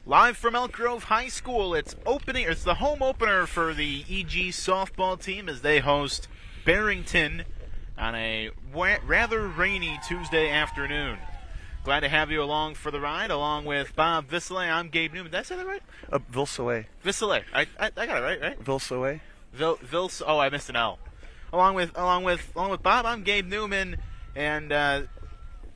Live from Elk Grove High School, it's the home opener for the EGHS Softball team as they host Barrington on a rather rainy Tuesday afternoon. Glad to have you along for the ride, along with Bob Visselay. I'm Gabe Newman. Did I say that right? Vilsaway. Visselay. I got it right? Vilsaway. Oh, I missed an L. Along with Bob, I'm Gabe Newman, and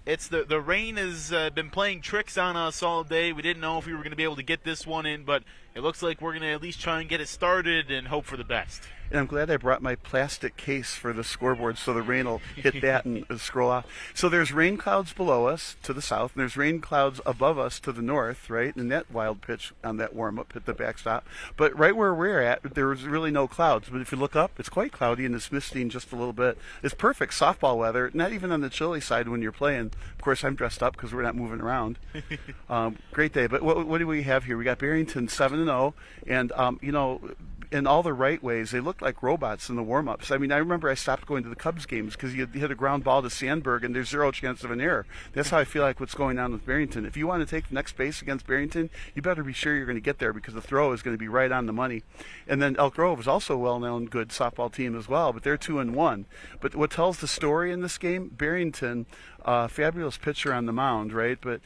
it's the rain has been playing tricks on us all day. We didn't know if we were going to be able to get this one in, but it looks like we're going to at least try and get it started and hope for the best. And I'm glad I brought my plastic case for the scoreboard so the rain will hit that and scroll off. So there's rain clouds below us to the south, and there's rain clouds above us to the north, right? And that wild pitch on that warm-up hit the backstop. But right where we're at, there's really no clouds. But if you look up, it's quite cloudy and it's misting just a little bit. It's perfect softball weather, not even on the chilly side when you're playing. Of course, I'm dressed up because we're not moving around. Great day. But what do we have here? We got Barrington 7-0, and, in all the right ways, they looked like robots in the warm-ups. I mean, I remember I stopped going to the Cubs games because you hit a ground ball to Sandberg and there's zero chance of an error. That's how I feel like what's going on with Barrington. If you want to take the next base against Barrington, you better be sure you're going to get there because the throw is going to be right on the money. And then Elk Grove is also a well-known good softball team as well, but they're 2-1. But what tells the story in this game, Barrington, fabulous pitcher on the mound, right? But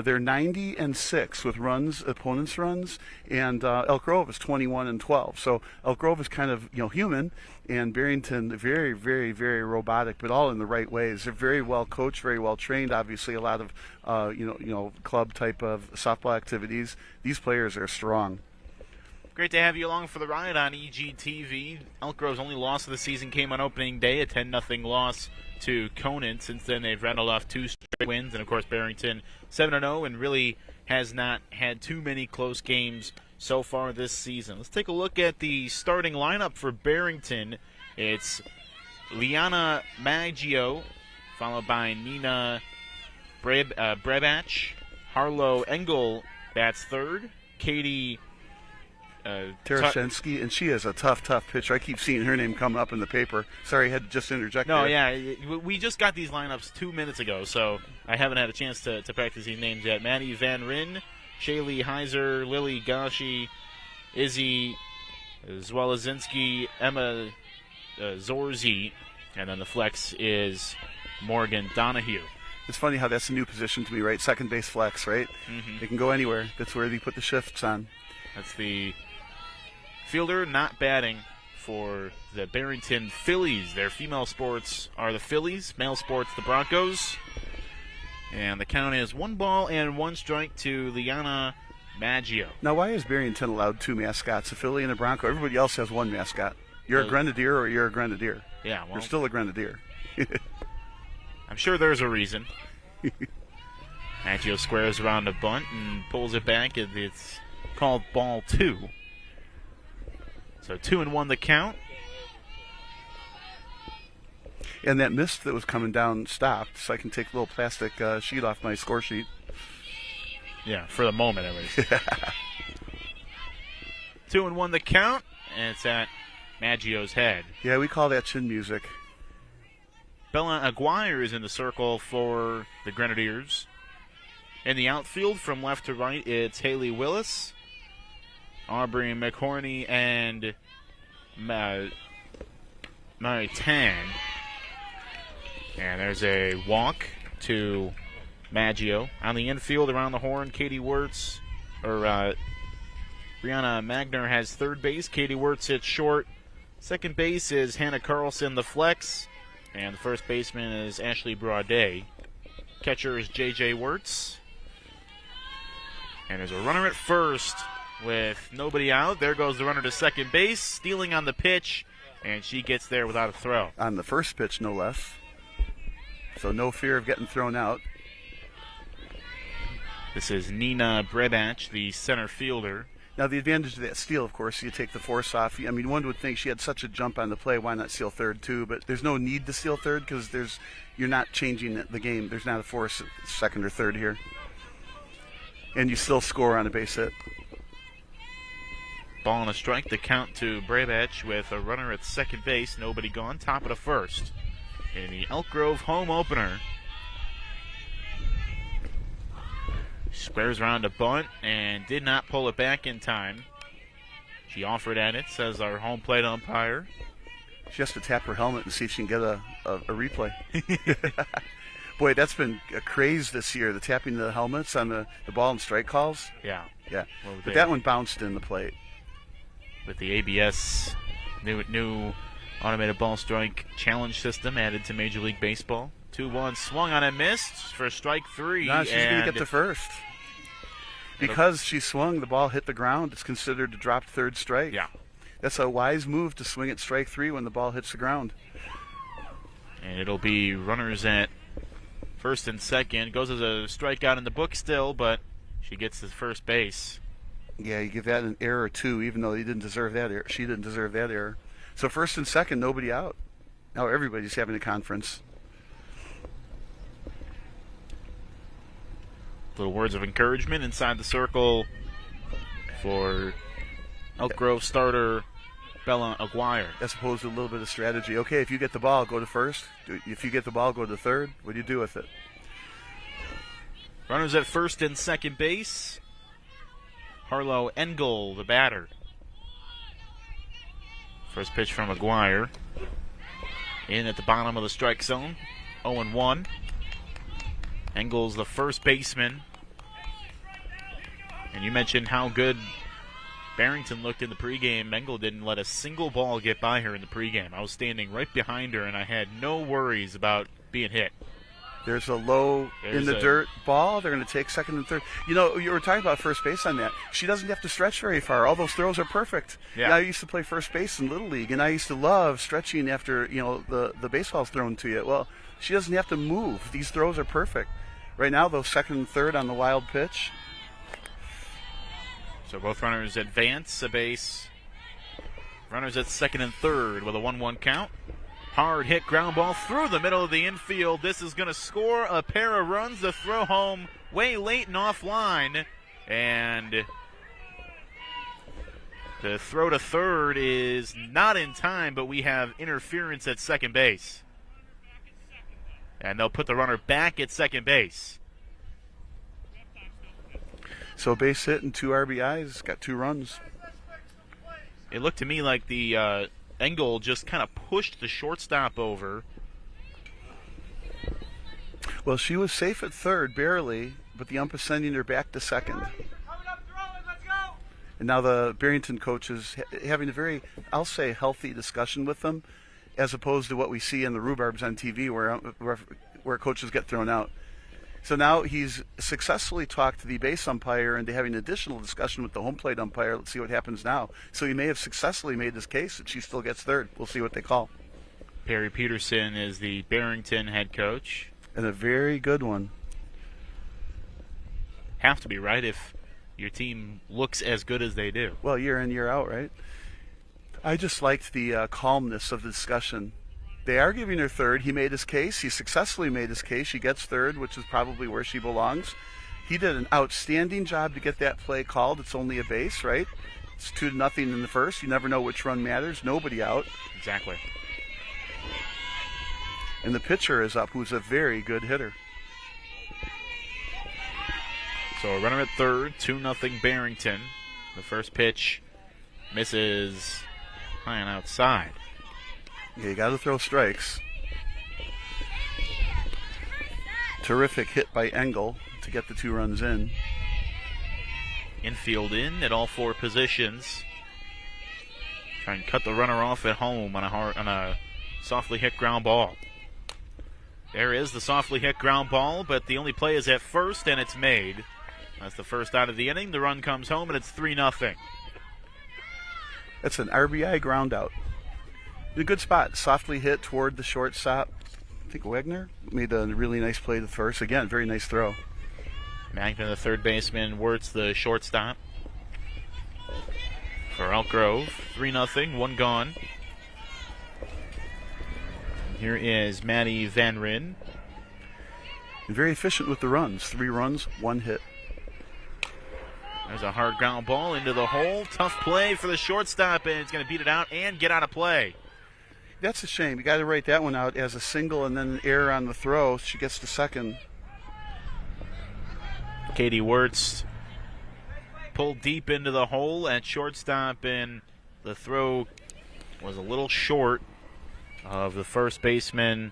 they're 90-6 with runs, opponents' runs, and Elk Grove is 21-12. So Elk Grove is kind of human, and Barrington very, very, very robotic, but all in the right ways. They're very well coached, very well trained. Obviously, a lot of club type of softball activities. These players are strong. Great to have you along for the ride on EGTV. Elk Grove's only loss of the season came on opening day, a 10-0 loss to Conant. Since then, they've rattled off 2 straight wins, and of course, Barrington 7-0, and really has not had too many close games so far this season. Let's take a look at the starting lineup for Barrington. It's Liana Maggio, followed by Nina Brebach. Harlow Engel bats third. Katie Tarashensky, and she is a tough pitcher. I keep seeing her name come up in the paper. Sorry, I had to just interject. No, there. Yeah, we just got these lineups 2 minutes ago, so I haven't had a chance to practice these names yet. Maddie Van Ryn, Shaylee Heiser, Lily Gashi, Izzy Zwalazinski, Emma Zorzi, and then the flex is Morgan Donahue. It's funny how that's a new position to me, right? Second base flex, right? Mm-hmm. They can go anywhere. That's where they put the shifts on. That's the fielder not batting for the Barrington Phillies. Their female sports are the Phillies, male sports the Broncos. And the count is 1-1 to Liana Maggio. Now, why is Barrington allowed 2 mascots, a Philly and a Bronco? Everybody else has 1 mascot. You're a Grenadier or you're a Grenadier. Yeah, well, you're still a Grenadier. I'm sure there's a reason. Maggio squares around a bunt and pulls it back. It's called ball 2. So 2-1 the count. And that mist that was coming down stopped, so I can take a little plastic sheet off my score sheet. Yeah, for the moment at least. 2-1 the count, and it's at Maggio's head. Yeah, we call that chin music. Bella Aguirre is in the circle for the Grenadiers. In the outfield, from left to right, it's Haley Willis, Aubrey McHorney, and Mary Tan. And there's a walk to Maggio. On the infield, around the horn, Katie Wirtz, Brianna Magner has third base. Katie Wirtz hits short. Second base is Hannah Carlson, the flex. And the first baseman is Ashley Braudet. Catcher is J.J. Wirtz. And there's a runner at first with nobody out. There goes the runner to second base, stealing on the pitch, and she gets there without a throw. On the first pitch, no less. So no fear of getting thrown out. This is Nina Brebach, the center fielder. Now, the advantage of that steal, of course, you take the force off. I mean, one would think she had such a jump on the play, why not steal third, too? But there's no need to steal third because you're not changing the game. There's not a force second or third here. And you still score on a base hit. Ball and a strike, the count to Brebach with a runner at second base, nobody gone, top of the first. In the Elk Grove home opener. Squares around a bunt and did not pull it back in time. She offered at it, says our home plate umpire. She has to tap her helmet and see if she can get a replay. Boy, that's been a craze this year, the tapping the helmets on the ball and strike calls. Yeah. Yeah. Well, but that one bounced in the plate. With the ABS new automated ball strike challenge system added to Major League Baseball. 2-1 swung on and missed for strike 3. No, she's going to get the first. Because she swung, the ball hit the ground. It's considered a dropped third strike. Yeah. That's a wise move to swing at strike 3 when the ball hits the ground. And it'll be runners at first and second. Goes as a strikeout in the book still, but she gets to first base. Yeah, you give that an error too, even though he didn't deserve that error. She didn't deserve that error. So first and second, nobody out. Now everybody's having a conference. Little words of encouragement inside the circle for Elk Grove starter Bella Aguirre. As opposed to a little bit of strategy. Okay, if you get the ball, go to first. If you get the ball, go to third. What do you do with it? Runners at first and second base. Harlow Engel, the batter. First pitch from Aguirre. In at the bottom of the strike zone. 0-1. Engel's the first baseman. And you mentioned how good Barrington looked in the pregame. Engel didn't let a single ball get by her in the pregame. I was standing right behind her, and I had no worries about being hit. There's a low in the dirt ball. They're going to take second and third. You know, you were talking about first base on that. She doesn't have to stretch very far. All those throws are perfect. Yeah. I used to play first base in Little League, and I used to love stretching after, the baseball's thrown to you. Well, she doesn't have to move. These throws are perfect. Right now, those second and third on the wild pitch. So both runners advance a base. Runners at second and third with a 1-1 count. Hard hit ground ball through the middle of the infield. This is going to score a pair of runs. The throw home way late and offline. And the throw to third is not in time, but we have interference at second base. And they'll put the runner back at second base. So base hit and 2 RBIs, got 2 runs. It looked to me like the Engel just kind of pushed the shortstop over. Well, she was safe at third, barely, but the ump is sending her back to second. And now the Barrington coach is having a very, I'll say, healthy discussion with them, as opposed to what we see in the rhubarbs on TV where coaches get thrown out. So now he's successfully talked the base umpire into having an additional discussion with the home plate umpire. Let's see what happens now. So he may have successfully made this case that she still gets third. We'll see what they call. Perry Peterson is the Barrington head coach. And a very good one. Have to be, right, if your team looks as good as they do. Well, year in, year out, right? I just liked the calmness of the discussion. They are giving her third. He made his case. He successfully made his case. She gets third, which is probably where she belongs. He did an outstanding job to get that play called. It's only a base, right? It's 2-0 in the first. You never know which run matters. Nobody out. Exactly. And the pitcher is up, who's a very good hitter. So a runner at third, 2-0 Barrington. The first pitch misses high and outside. Yeah, you got to throw strikes. Terrific hit by Engel to get the 2 runs in. Infield in at all 4 positions. Try and cut the runner off at home on a softly hit ground ball. There is the softly hit ground ball, but the only play is at first, and it's made. That's the first out of the inning. The run comes home, and it's 3-0. That's an RBI ground out. In a good spot, softly hit toward the shortstop. I think Wagner made a really nice play to first. Again, very nice throw. Magna, the third baseman, Wirtz, the shortstop. For Elk Grove, 3-0, 1 gone. Here is Maddie Van Ryn. And very efficient with the runs. 3 runs, 1 hit. There's a hard ground ball into the hole. Tough play for the shortstop, and it's going to beat it out and get out of play. That's a shame. You got to write that one out as a single and then an error on the throw. She gets to second. Katie Wirtz pulled deep into the hole at shortstop, and the throw was a little short of the first baseman,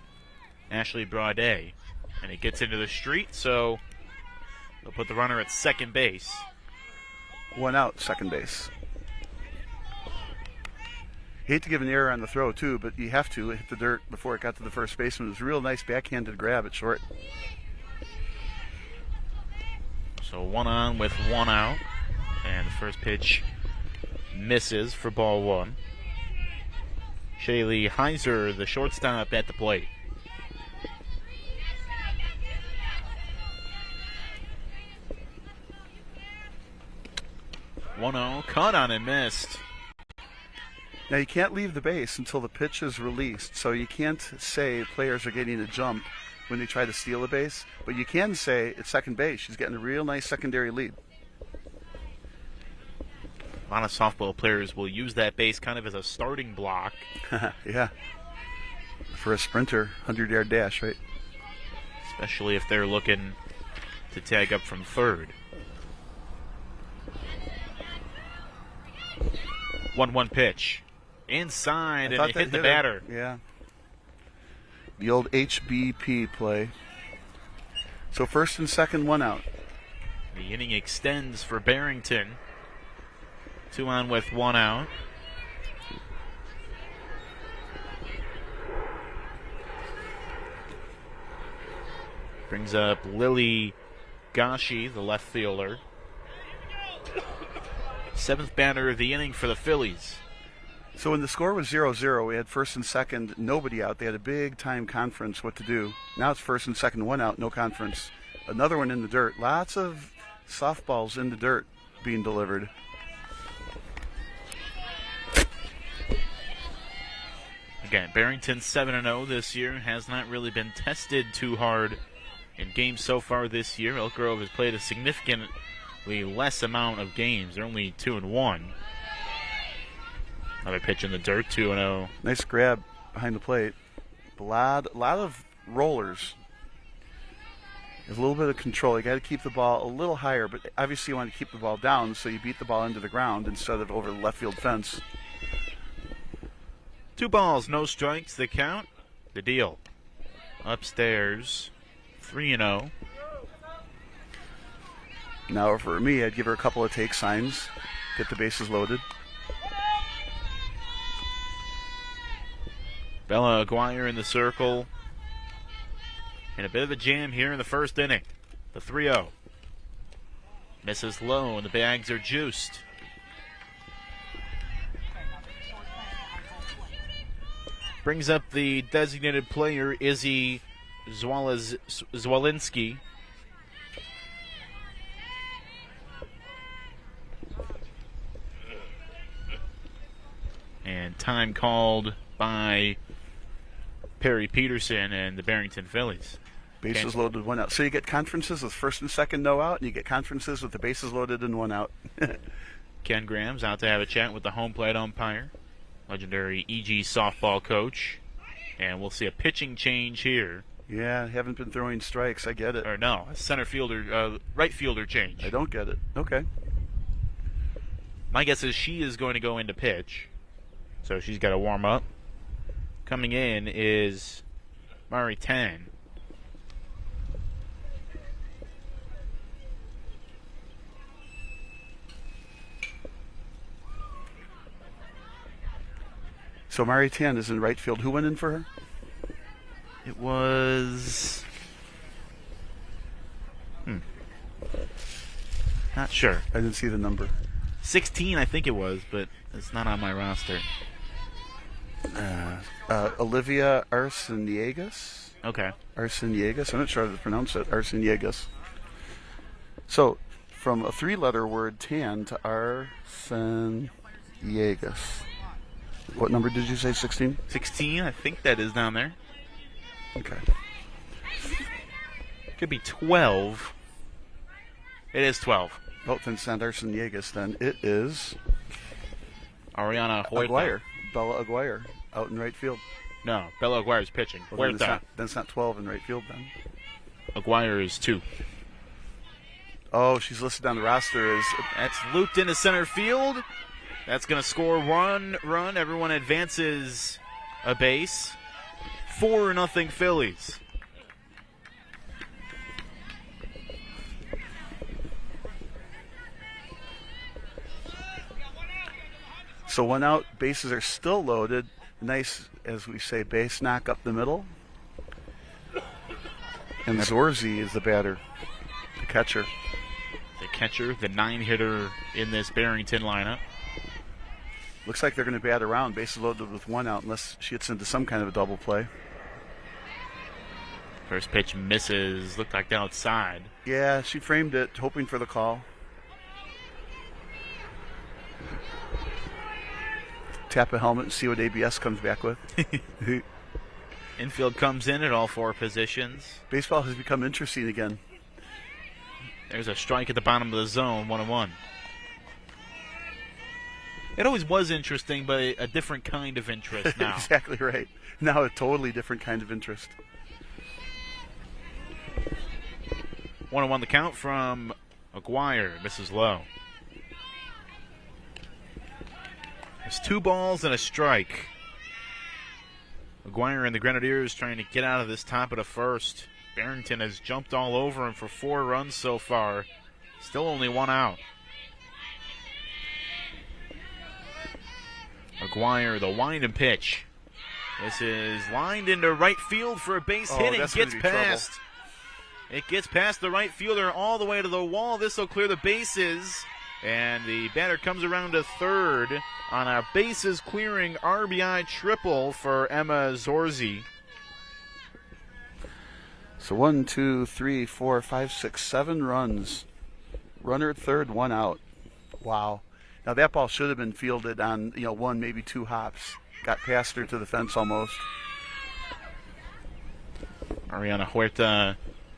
Ashley Braudet. And it gets into the street, so they'll put the runner at second base. 1 out, second base. Hate to give an error on the throw, too, but you have to. It hit the dirt before it got to the first baseman. It was a real nice backhanded grab at short. So 1 on with 1 out. And the first pitch misses for ball 1. Shaylee Heiser, the shortstop, at the plate. Cut on and missed. Now, you can't leave the base until the pitch is released, so you can't say players are getting a jump when they try to steal a base, but you can say it's second base. She's getting a real nice secondary lead. A lot of softball players will use that base kind of as a starting block. Yeah. For a sprinter, 100-yard dash, right? Especially if they're looking to tag up from third. 1-1 pitch. Inside, and it hit the batter. Yeah. The old HBP play. So first and second, 1 out. The inning extends for Barrington. 2 on with 1 out. Brings up Lily Gashi, the left fielder. 7th batter of the inning for the Phillies. So when the score was 0-0, we had first and second, nobody out. They had a big time conference what to do. Now it's first and second, 1 out, no conference. Another one in the dirt. Lots of softballs in the dirt being delivered. Again, Barrington 7-0 this year. Has not really been tested too hard in games so far this year. Elk Grove has played a significantly less amount of games. They're only 2-1. Another pitch in the dirt, 2-0. Nice grab behind the plate. A lot of rollers. There's a little bit of control. You got to keep the ball a little higher, but obviously you want to keep the ball down, so you beat the ball into the ground instead of over the left field fence. 2 balls, no strikes, the count, the deal. Upstairs, 3-0. Now for me, I'd give her a couple of take signs, get the bases loaded. Bella Aguirre in the circle. And a bit of a jam here in the first inning. The 3-0. Misses low, and the bags are juiced. Brings up the designated player, Izzy Zwalinski. And time called by Perry Peterson and the Barrington Phillies. Bases loaded, 1 out. So you get conferences with first and second, no out, and you get conferences with the bases loaded and 1 out. Ken Graham's out to have a chat with the home plate umpire, legendary EGHS Softball coach. And we'll see a pitching change here. Yeah, haven't been throwing strikes. I get it. Or no, a center fielder, right fielder change. I don't get it. Okay. My guess is she is going to go into pitch. So she's got to warm up. Coming in is Mari Tan. So Mari Tan is in right field. Who went in for her? It was... Not sure. I didn't see the number. 16, I think it was, but it's not on my roster. Olivia Arceniegas? Okay. Arceniegas? I'm not sure how to pronounce it. Arceniegas. So, from a 3-letter word, tan, to Arceniegas. What number did you say, 16? 16, I think that is down there. Okay. Could be 12. It is 12. Oh, then it's not Arceniegas, then. It is... Ariana Huerta. Aguirre. Bella Aguirre, out in right field. No, Bella Aguirre's pitching. Well, then it's not 12 in right field, then. Aguirre is 2. Oh, she's listed on the roster as... That's looped into center field. That's going to score 1 run. Everyone advances a base. 4-0 Phillies. So 1 out, bases are still loaded. Nice, as we say, base knock up the middle. And Zorzi is the batter, the catcher. The catcher, the 9-hitter in this Barrington lineup. Looks like they're going to bat around, bases loaded with 1 out, unless she gets into some kind of a double play. First pitch misses, looked like outside. Yeah, she framed it, hoping for the call. Tap a helmet and see what ABS comes back with. Infield comes in at all 4 positions. Baseball has become interesting again. There's a strike at the bottom of the zone, 1-1. It always was interesting, but a different kind of interest now. Exactly right. Now a totally different kind of interest. 1-1 the count from Aguirre. Misses low. There's 2 balls and a strike. Aguirre and the Grenadiers trying to get out of this top of the first. Barrington has jumped all over him for 4 runs so far. Still only 1 out. Aguirre, the wind and pitch. This is lined into right field for a base hit. It gets past. It gets past the right fielder all the way to the wall. This will clear the bases. And the batter comes around to third on a bases clearing RBI triple for Emma Zorzi. So 1, 2, 3, 4, 5, 6, 7 runs. Runner at third, 1 out. Wow. Now that ball should have been fielded on 1, maybe 2 hops. Got past her to the fence almost. Ariana Huerta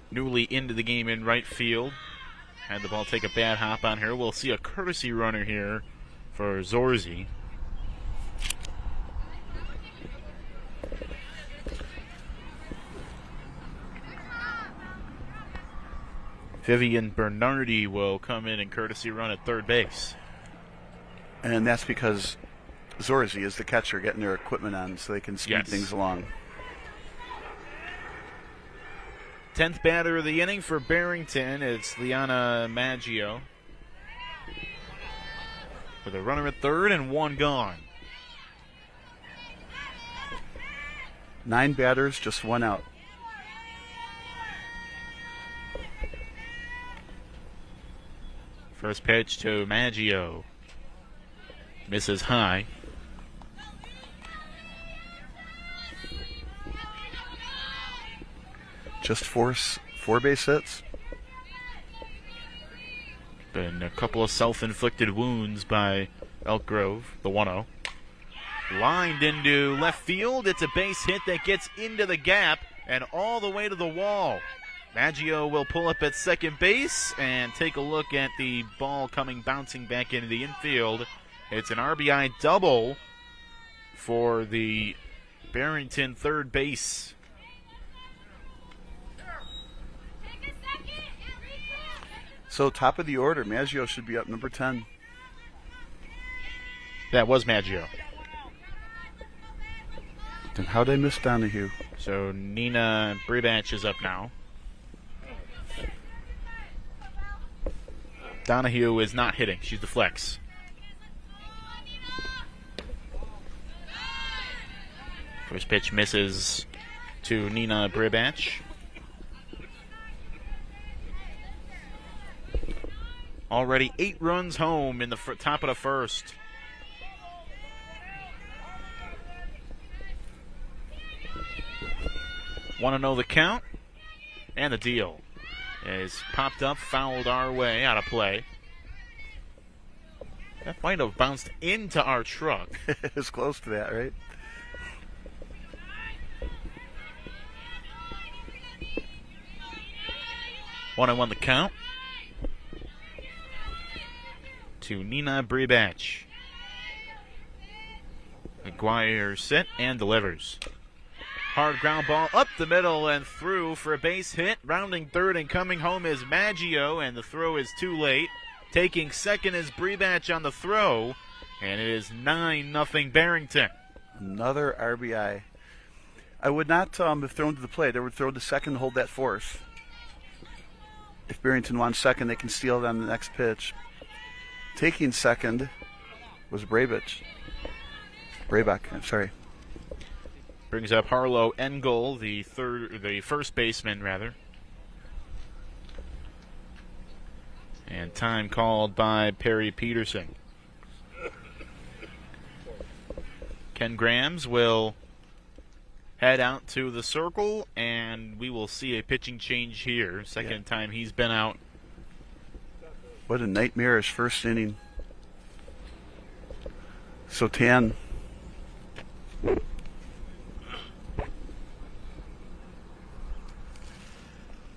newly into the game in right field. Had the ball take a bad hop on her. We'll see a courtesy runner here for Zorzi. Vivian Bernardi will come in and courtesy run at third base. And that's because Zorzi is the catcher getting their equipment on so they can speed things along. 10th batter of the inning for Barrington. It's Liana Maggio. With a runner at third and 1 gone. 9 batters, just 1 out. First pitch to Maggio. Misses high. Just 4 base hits. Been a couple of self-inflicted wounds by Elk Grove, the 1-0. Lined into left field. It's a base hit that gets into the gap and all the way to the wall. Maggio will pull up at second base and take a look at the ball bouncing back into the infield. It's an RBI double for the Barrington third base. So top of the order, Maggio should be up number 10. That was Maggio. Then how'd I miss Donahue? So Nina Bribach is up now. Donahue is not hitting. She's the flex. First pitch misses to Nina Bribach. Already 8 runs home in the top of the first. Want to know the count? And the deal is popped up, fouled our way, out of play. That might have bounced into our truck. It's close to that, right? One and 1 the count to Nina Bribach. Aguirre set and delivers. Hard ground ball up the middle and through for a base hit. Rounding third and coming home is Maggio, and the throw is too late. Taking second is Brebach on the throw, and it is 9-0 Barrington. Another RBI. I would not have thrown to the plate. I would throw to second, hold that fourth. If Barrington wants second, they can steal it on the next pitch. Taking second was Brebach, I'm sorry. Brings up Harlow Engel, the first baseman, rather. And time called by Perry Peterson. Ken Grams will head out to the circle, and we will see a pitching change here. Second time he's been out. What a nightmarish first inning. Sotan.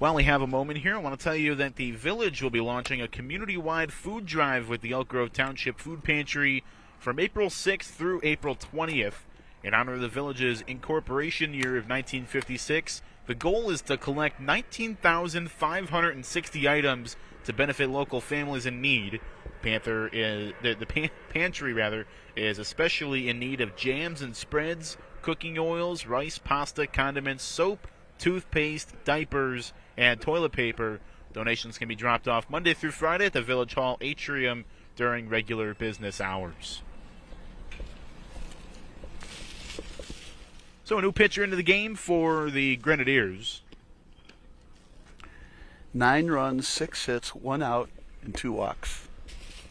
While we have a moment here, I want to tell you that the Village will be launching a community-wide food drive with the Elk Grove Township Food Pantry from April 6th through April 20th. In honor of the Village's incorporation year of 1956, the goal is to collect 19,560 items to benefit local families in need. The pantry is especially in need of jams and spreads, cooking oils, rice, pasta, condiments, soap, toothpaste, diapers, and toilet paper. Donations can be dropped off Monday through Friday at the Village Hall atrium during regular business hours. So a new pitcher into the game for the Grenadiers. 9 runs, 6 hits, 1 out, and 2 walks.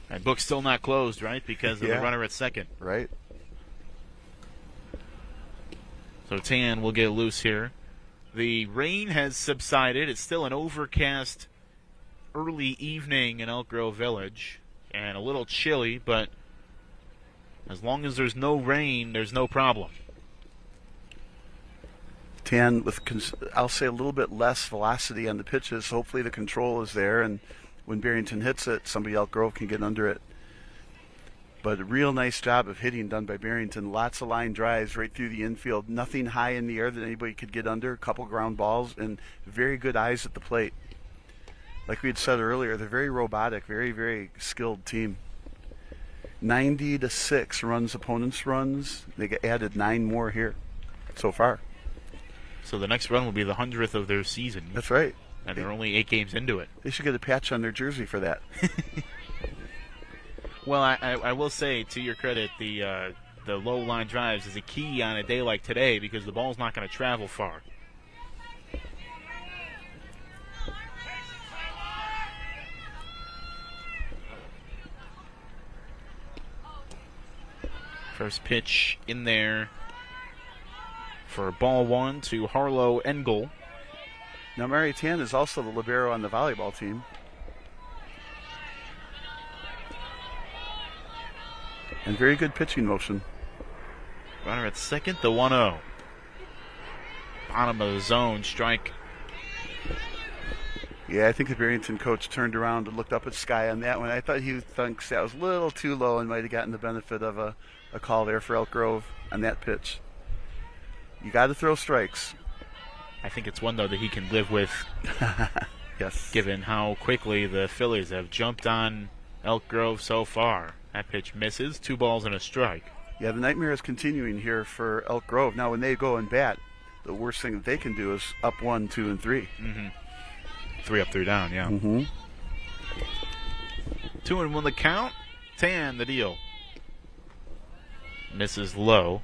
That book's still not closed, right? Because of the runner at second. Right. So Tan will get loose here. The rain has subsided. It's still an overcast early evening in Elk Grove Village and a little chilly, but as long as there's no rain, there's no problem. Tan with, I'll say, a little bit less velocity on the pitches. Hopefully the control is there, and when Barrington hits it, somebody Elk Grove can get under it. But a real nice job of hitting done by Barrington. Lots of line drives right through the infield. Nothing high in the air that anybody could get under. A couple ground balls, and very good eyes at the plate. Like we had said earlier, they're very robotic, very, very skilled team. 90-6 runs opponents' runs. They added 9 more here so far. So the next run will be the 100th of their season. That's right. And they're only 8 games into it. They should get a patch on their jersey for that. Well, I will say, to your credit, the low line drives is a key on a day like today because the ball's not going to travel far. First pitch in there for ball 1 to Harlow Engel. Now, Mary Tan is also the libero on the volleyball team. And very good pitching motion. Runner at second, the 1-0. Bottom of the zone, strike. Yeah, I think the Barrington coach turned around and looked up at Sky on that one. I thought he thinks that was a little too low and might have gotten the benefit of a call there for Elk Grove on that pitch. You got to throw strikes. I think it's one, though, that he can live with. Yes. Given how quickly the Phillies have jumped on Elk Grove so far. That pitch misses. 2 balls and a strike. Yeah, the nightmare is continuing here for Elk Grove. Now, when they go and bat, the worst thing that they can do is up 1, 2, and 3. Mm-hmm. 3 up, 3 down, yeah. Mm-hmm. 2-1 the count. Tan the deal. Misses low.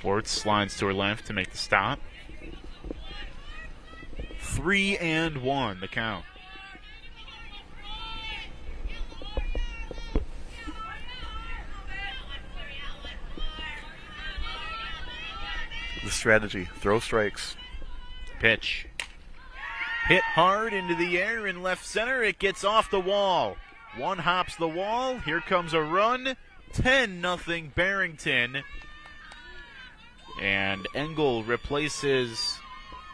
Wirtz slides to her left to make the stop. 3-1 the count. The strategy, throw strikes. Pitch. Hit hard into the air in left center. It gets off the wall. One hops the wall. Here comes a run. 10-0 Barrington. And Engel replaces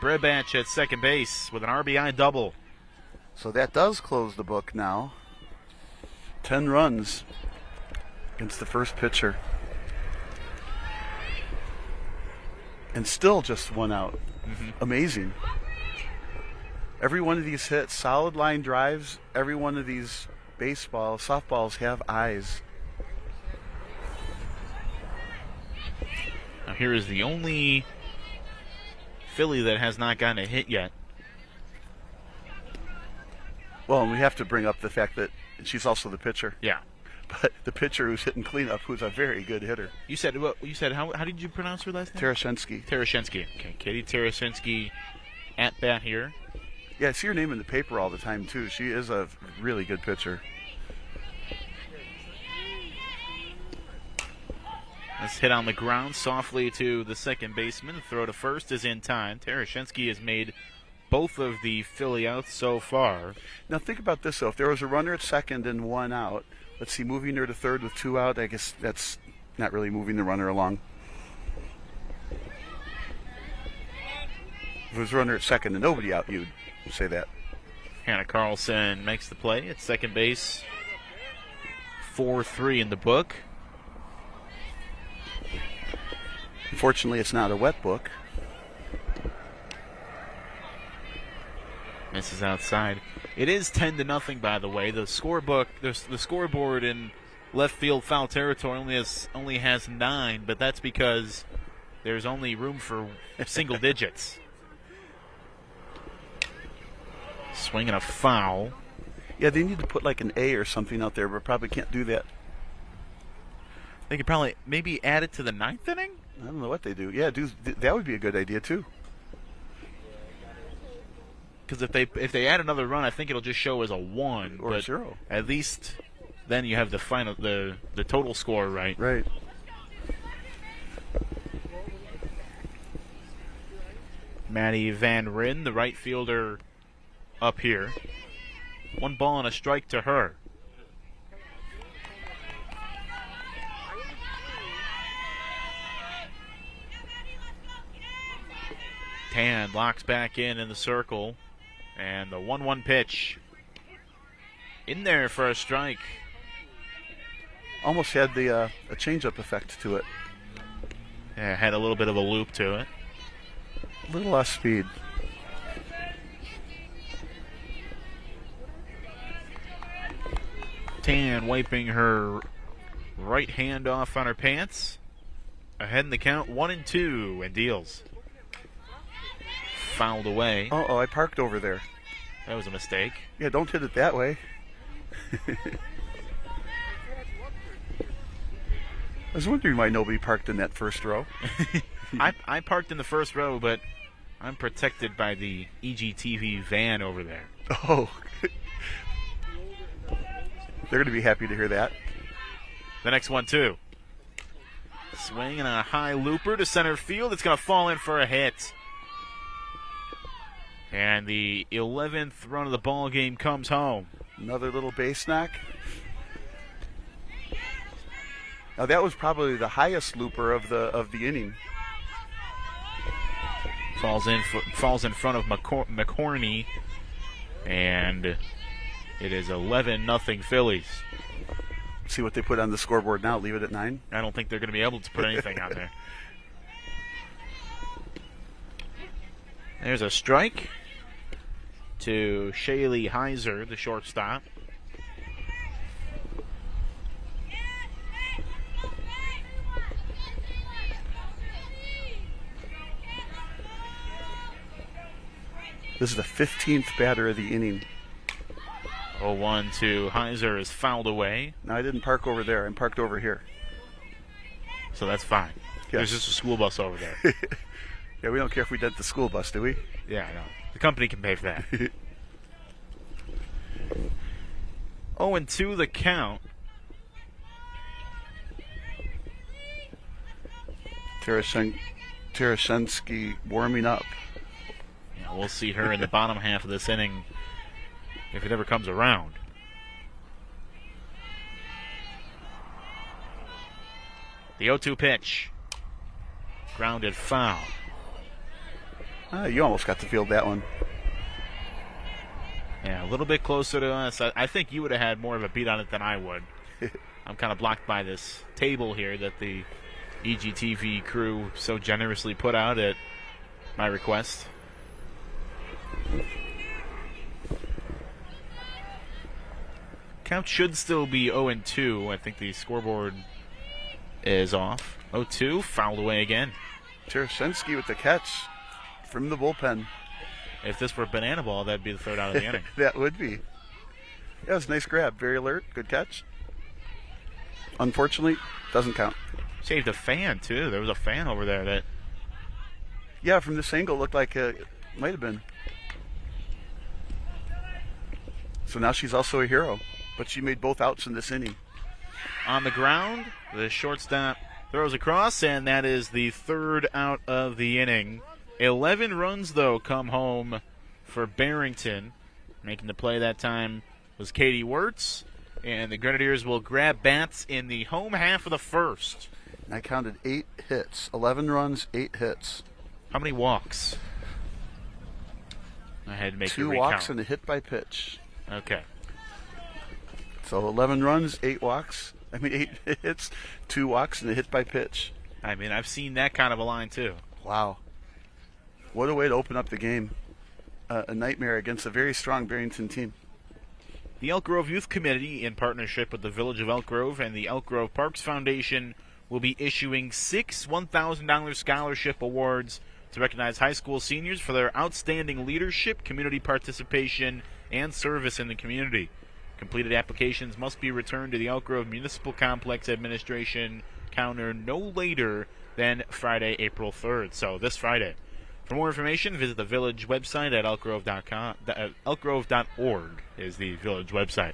Brebach at second base with an RBI double. So that does close the book now. 10 runs against the first pitcher. and still just one out. Mm-hmm. Amazing. Every one of these hits, solid line drives, every one of these softballs have eyes. Now here is the only Philly that has not gotten a hit yet. Well, and we have to bring up the fact that she's also the pitcher. Yeah. But the pitcher who's hitting cleanup, who's a very good hitter. You said how did you pronounce her last name? Tarashensky. Tarashensky. Okay, Katie Tarashensky at bat here. Yeah, I see her name in the paper all the time, too. She is a really good pitcher. This hit on the ground softly to the second baseman. The throw to first is in time. Tarashensky has made both of the Philly outs so far. Now think about this, though. If there was a runner at second and one out, let's see, moving her to third with two out, I guess that's not really moving the runner along. If it was a runner at second and nobody out, you'd say that. Hannah Carlson makes the play at second base. 4-3 in the book. Unfortunately, it's not a wet book. Misses outside. It is 10-0, by the way. The scorebook, the scoreboard in left field foul territory only has 9, but that's because there's only room for single digits. Swinging a foul. Yeah, they need to put like an A or something out there, but probably can't do that. They could probably maybe add it to the 9th inning? I don't know what they do. Yeah, that would be a good idea too. Because if they add another run, I think it'll just show as a 1 or a 0. At least then you have the final the total score right. Right. Maddie Van Ryn, the right fielder, up here. 1 ball and a strike to her. Tan locks back in the circle. And the 1-1 pitch. In there for a strike. Almost had a change-up effect to it. Yeah, had a little bit of a loop to it. A little less speed. Tan wiping her right hand off on her pants. Ahead in the count, 1-2, and deals. Fouled away. Oh, I parked over there. That was a mistake. Yeah, don't hit it that way. I was wondering why nobody parked in that first row. I parked in the first row, but I'm protected by the EGTV van over there. Oh. They're going to be happy to hear that. The next one, too. Swing and a high looper to center field. It's going to fall in for a hit. And the 11th run of the ball game comes home. Another little base knock. Now that was probably the highest looper of the inning. Falls in front of McCorney, and it is 11-0 Phillies. See what they put on the scoreboard now. Leave it at 9. I don't think they're going to be able to put anything on there. There's a strike to Shaylee Heiser, the shortstop. This is the 15th batter of the inning. 0-1 to Heiser is fouled away. No, I didn't park over there. I parked over here. So that's fine. Yes. There's just a school bus over there. Yeah, we don't care if we dent the school bus, do we? Yeah, I know. The company can pay for that. 0-2 the count. Tarashensky warming up. Yeah, we'll see her in the bottom half of this inning if it ever comes around. The 0-2 pitch. Grounded foul. You almost got to field that one. Yeah, a little bit closer to us. I think you would have had more of a beat on it than I would. I'm kind of blocked by this table here that the EGTV crew so generously put out at my request. Count should still be 0-2. I think the scoreboard is off. 0-2, fouled away again. Tarasenski with the catch from the bullpen. If this were a banana ball, that'd be the third out of the inning. That would be. Yeah, it was a nice grab. Very alert. Good catch. Unfortunately, doesn't count. Saved a fan, too. There was a fan over there that... Yeah, from this angle, looked like it might have been. So now she's also a hero. But she made both outs in this inning. On the ground, the shortstop throws across, and that is the third out of the inning. 11 runs, though, come home for Barrington. Making the play that time was Katie Wirtz, and the Grenadiers will grab bats in the home half of the first. I counted 8 hits. 11 runs, 8 hits. How many walks? I had to make 2 walks and a hit by pitch. Okay. So 11 runs, 8 walks. 8 hits, 2 walks, and a hit by pitch. I mean, I've seen that kind of a line, too. Wow. What a way to open up the game. A nightmare against a very strong Barrington team. The Elk Grove Youth Committee, in partnership with the Village of Elk Grove and the Elk Grove Parks Foundation, will be issuing 6 $1,000 scholarship awards to recognize high school seniors for their outstanding leadership, community participation, and service in the community. Completed applications must be returned to the Elk Grove Municipal Complex Administration counter no later than Friday, April 3rd. So this Friday. For more information, visit the village website at elkgrove.com. Elkgrove.org is the village website.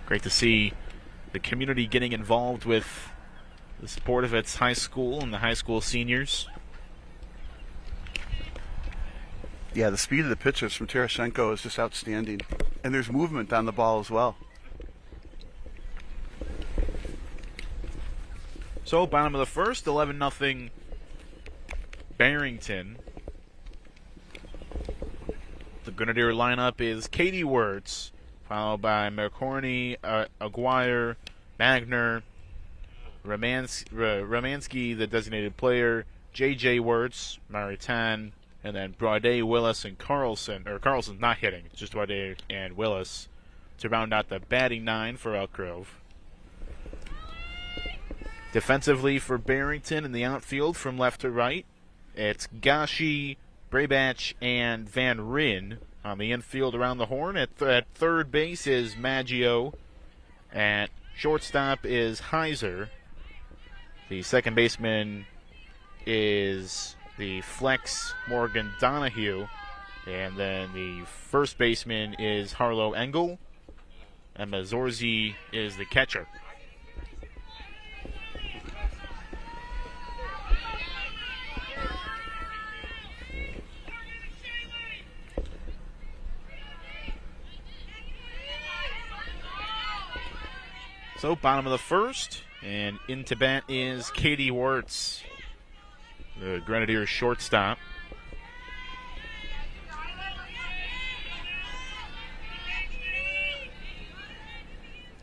Great to see the community getting involved with the support of its high school and the high school seniors. Yeah, the speed of the pitches from Tarasenko is just outstanding. And there's movement on the ball as well. So, bottom of the first, 11-0 Barrington. The Grenadier lineup is Katie Wirtz, followed by McCorney, Aguirre, Magner, Romansky, the designated player, J.J. Wirtz, Maritain, and then Braudet, Willis, and Carlson. Or Carlson's not hitting, it's just Braudet and Willis to round out the batting 9 for Elk Grove. Defensively for Barrington in the outfield from left to right, it's Gashi, Brabach, and Van Ryn. On the infield around the horn at third base is Maggio. At shortstop is Heiser. The second baseman is the flex Morgan Donahue. And then the first baseman is Harlow Engel. And Mazzorzi is the catcher. So, bottom of the first, and into bat is Katie Wirtz, the Grenadiers shortstop.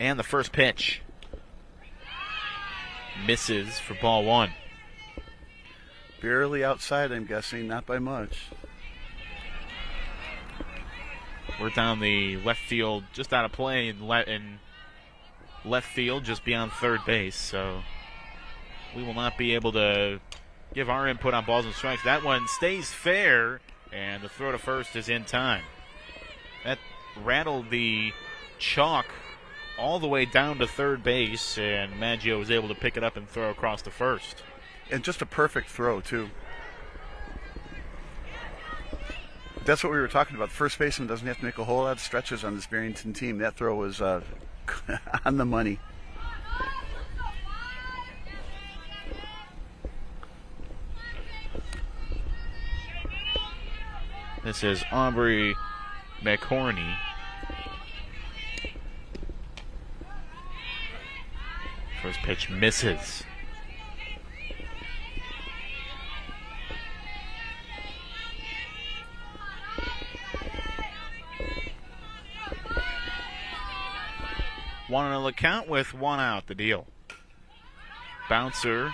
And the first pitch misses for ball 1. Barely outside, I'm guessing, not by much. We're down the left field, just out of play in left field, just beyond third base, so we will not be able to give our input on balls and strikes. That one stays fair, and the throw to first is in time. That rattled the chalk all the way down to third base, and Maggio was able to pick it up and throw across to first. And just a perfect throw, too. That's what we were talking about. The first baseman doesn't have to make a whole lot of stretches on this Barrington team. That throw was on the money. This is Aubrey McCorney. First pitch misses. One on the count with one out, the deal. Bouncer,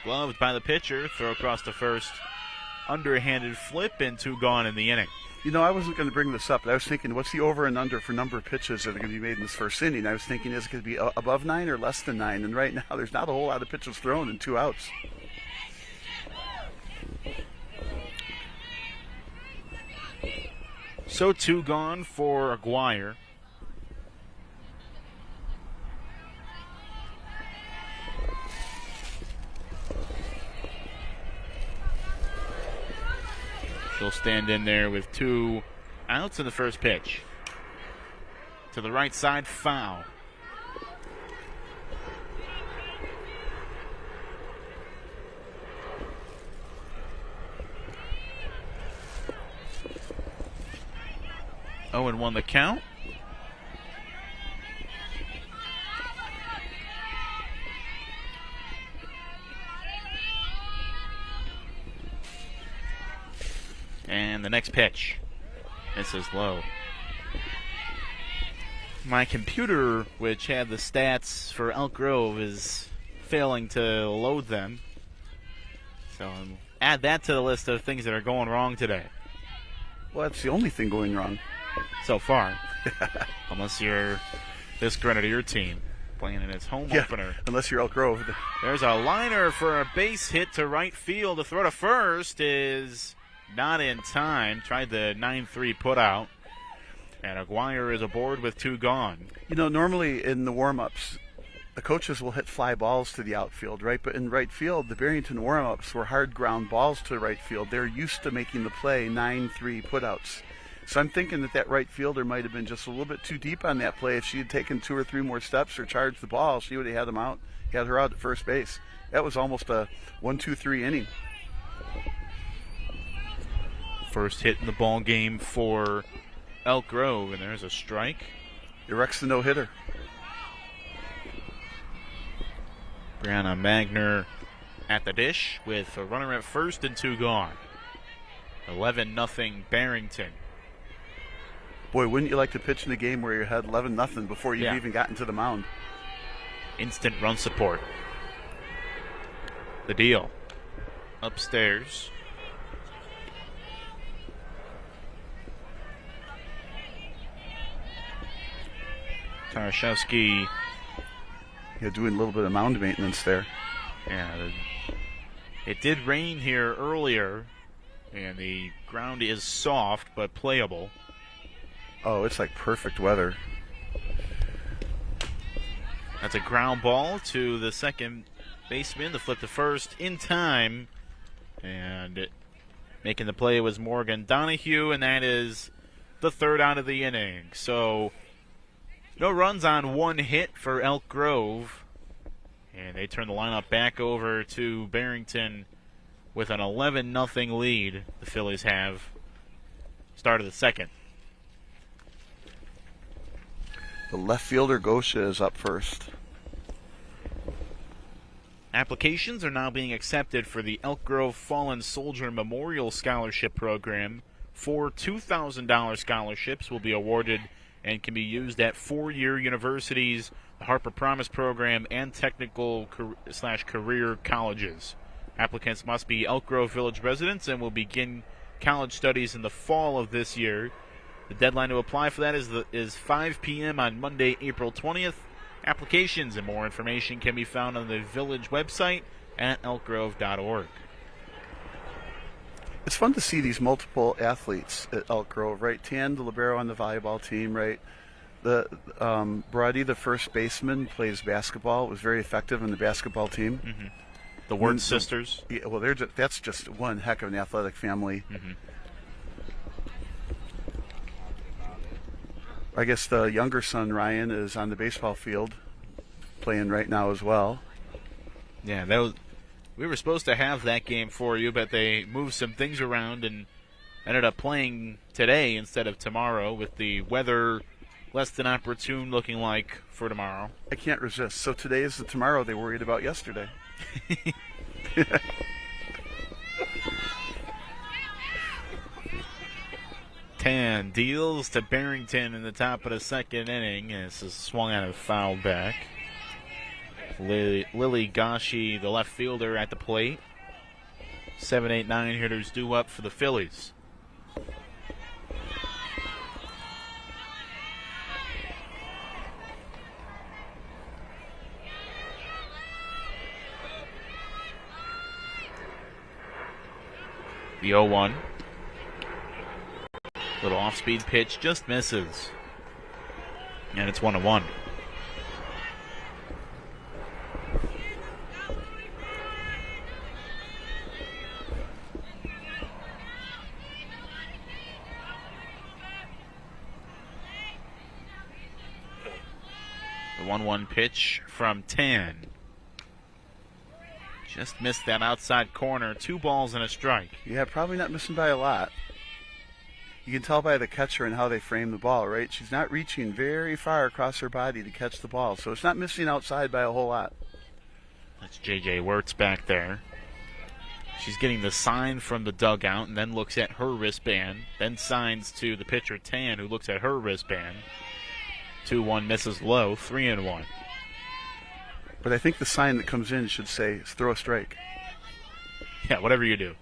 gloved by the pitcher. Throw across the first. Underhanded flip, and 2 gone in the inning. You know, I wasn't going to bring this up, but I was thinking, what's the over and under for number of pitches that are going to be made in this first inning? I was thinking, is it going to be above 9 or less than 9? And right now, there's not a whole lot of pitches thrown and 2 outs. So 2 gone for Aguirre. She'll stand in there with 2 outs in the first pitch. To the right side, foul. Oh, and 1 the count. And the next pitch. This is low. My computer, which had the stats for Elk Grove, is failing to load them. So add that to the list of things that are going wrong today. Well, that's the only thing going wrong. So far. Unless you're this Grenadier team playing in its home opener. Unless you're Elk Grove. There's a liner for a base hit to right field. The throw to first is not in time. Tried the 9-3 putout. And Aguirre is aboard with 2 gone. You know, normally in the warm-ups, the coaches will hit fly balls to the outfield, right? But in right field, the Barrington warm-ups were hard ground balls to right field. They're used to making the play 9-3 putouts. So I'm thinking that right fielder might have been just a little bit too deep on that play. If she had taken 2 or 3 more steps or charged the ball, she would have had him out, had her out at first base. That was almost a 1-2-3 inning. First hit in the ball game for Elk Grove, and there's a strike. Erects the no-hitter. Brianna Magner at the dish with a runner at first and 2 gone. 11-0 Barrington. Boy, wouldn't you like to pitch in a game where you had 11-0 before you've even gotten to the mound? Instant run support. The deal. Upstairs. Tarashevsky. Yeah, doing a little bit of mound maintenance there. Yeah, it did rain here earlier, and the ground is soft but playable. Oh, it's like perfect weather. That's a ground ball to the second baseman to flip to first in time. And making the play was Morgan Donahue, and that is the 3rd out of the inning. So no runs on 1 hit for Elk Grove. And they turn the lineup back over to Barrington with an 11-0 lead the Phillies have. Start of the second. The left fielder, Gosha, is up first. Applications are now being accepted for the Elk Grove Fallen Soldier Memorial Scholarship Program. 4 $2,000 scholarships will be awarded and can be used at 4-year universities, the Harper Promise Program, and technical/career colleges. Applicants must be Elk Grove Village residents and will begin college studies in the fall of this year. The deadline to apply for that is 5 p.m. on Monday, April 20th. Applications and more information can be found on the Village website at elkgrove.org. It's fun to see these multiple athletes at Elk Grove, right? Tan, the libero on the volleyball team, right? The Brody, the first baseman, plays basketball. Was very effective in the basketball team. Mm-hmm. The Word sisters. Yeah, well, that's just one heck of an athletic family. Mm-hmm. I guess the younger son, Ryan, is on the baseball field playing right now as well. Yeah, we were supposed to have that game for you, but they moved some things around and ended up playing today instead of tomorrow, with the weather less than opportune looking like for tomorrow. I can't resist. So today is the tomorrow they worried about yesterday. Tan deals to Barrington in the top of the second inning. This is swung out and fouled back. Lily Gashi, the left fielder, at the plate. 7, 8, 9 hitters due up for the Phillies. The 0-1. Little off-speed pitch, just misses. And it's 1-1. The 1-1 pitch from Tan. Just missed that outside corner. 2 balls and a strike. Yeah, probably not missing by a lot. You can tell by the catcher and how they frame the ball, right? She's not reaching very far across her body to catch the ball, so it's not missing outside by a whole lot. That's J.J. Wirtz back there. She's getting the sign from the dugout and then looks at her wristband, then signs to the pitcher Tan, who looks at her wristband. 2-1 misses low, 3-1. But I think the sign that comes in should say, throw a strike. Yeah, whatever you do.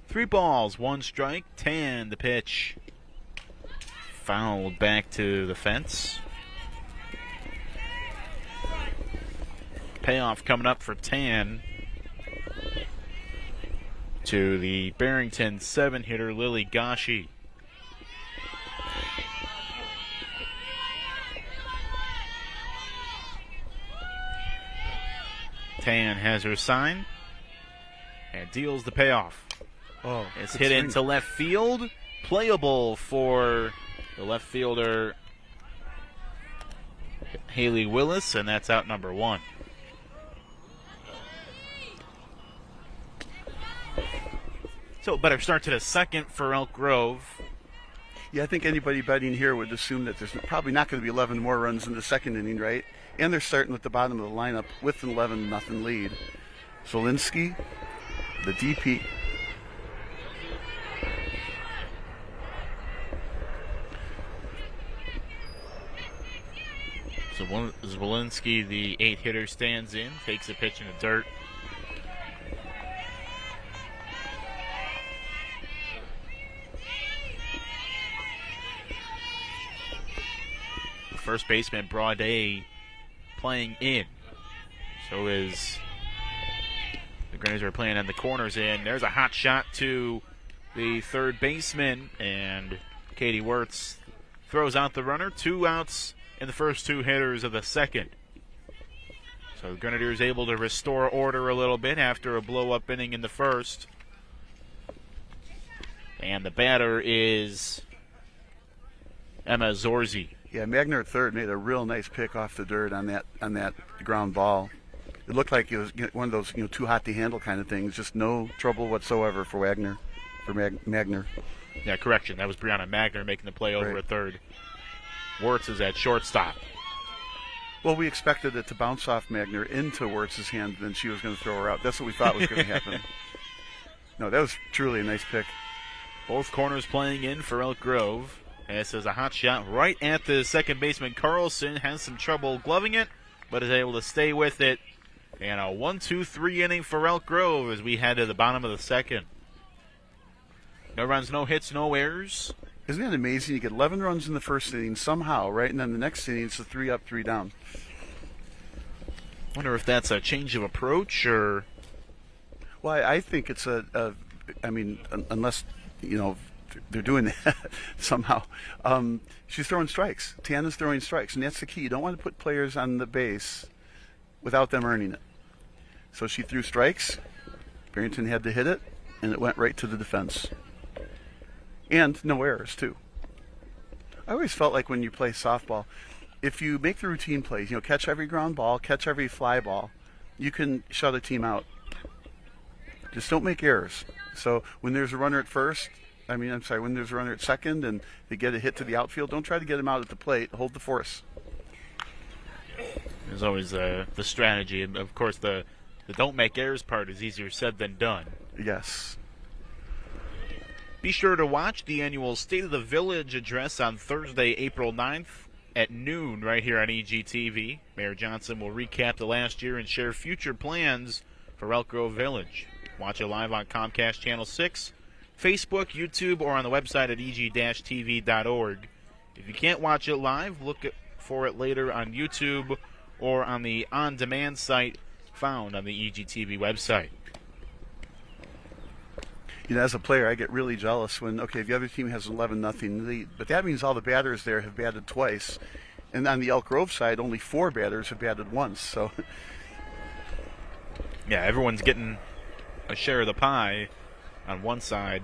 3 balls, 1 strike. Tan, the pitch. Fouled back to the fence. Payoff coming up for Tan to the Barrington 7-hitter Lily Gashi. Tan has her sign and deals the payoff. Oh, it's hit into left field. Playable for the left fielder Haley Willis, and that's out number 1. So better start to the second for Elk Grove. Yeah, I think anybody betting here would assume that there's probably not going to be 11 more runs in the second inning, right? And they're starting with the bottom of the lineup with an 11-0 lead. Zielinski, the DP. So Zielinski, the 8-hitter, stands in, takes a pitch in the dirt. First baseman Braudet playing in. So is the Grenadiers are playing on the corners in. There's a hot shot to the third baseman, and Katie Wirtz throws out the runner. 2 outs in the first 2 hitters of the second. So the Grenadiers able to restore order a little bit after a blow-up inning in the first. And the batter is Emma Zorzi. Yeah, Magner at third made a real nice pick off the dirt on that ground ball. It looked like it was one of those too hot to handle kind of things. Just no trouble whatsoever for Magner. Yeah, correction. That was Brianna Magner making the play over right at third. Wirtz is at shortstop. Well, we expected it to bounce off Magner into Wirtz's hand, then she was going to throw her out. That's what we thought was going to happen. No, that was truly a nice pick. Both corners playing in for Elk Grove. And this is a hot shot right at the second baseman. Carlson has some trouble gloving it, but is able to stay with it. And a 1-2-3 inning for Elk Grove as we head to the bottom of the second. No runs, no hits, no errors. Isn't that amazing? You get 11 runs in the first inning somehow, right? And then the next inning it's a 3 up, 3 down. Wonder if that's a change of approach or... Well, I think it's unless, they're doing that somehow. She's throwing strikes. Tana's throwing strikes, and that's the key. You don't want to put players on the base without them earning it. So she threw strikes. Barrington had to hit it, and it went right to the defense. And no errors, too. I always felt like when you play softball, if you make the routine plays, catch every ground ball, catch every fly ball, you can shut a team out. Just don't make errors. So when there's a runner at first, when there's a runner at second and they get a hit to the outfield, don't try to get them out at the plate. Hold the force. There's always the strategy. And, of course, the don't make errors part is easier said than done. Yes. Be sure to watch the annual State of the Village address on Thursday, April 9th at noon right here on EGTV. Mayor Johnson will recap the last year and share future plans for Elk Grove Village. Watch it live on Comcast Channel 6, Facebook, YouTube, or on the website at eg-tv.org. If you can't watch it live, look for it later on YouTube or on the on-demand site found on the EGTV website. You know, as a player, I get really jealous when, okay, the other team has 11-0 lead, but that means all the batters there have batted twice. And on the Elk Grove side, only 4 batters have batted once. So, yeah, everyone's getting a share of the pie on one side,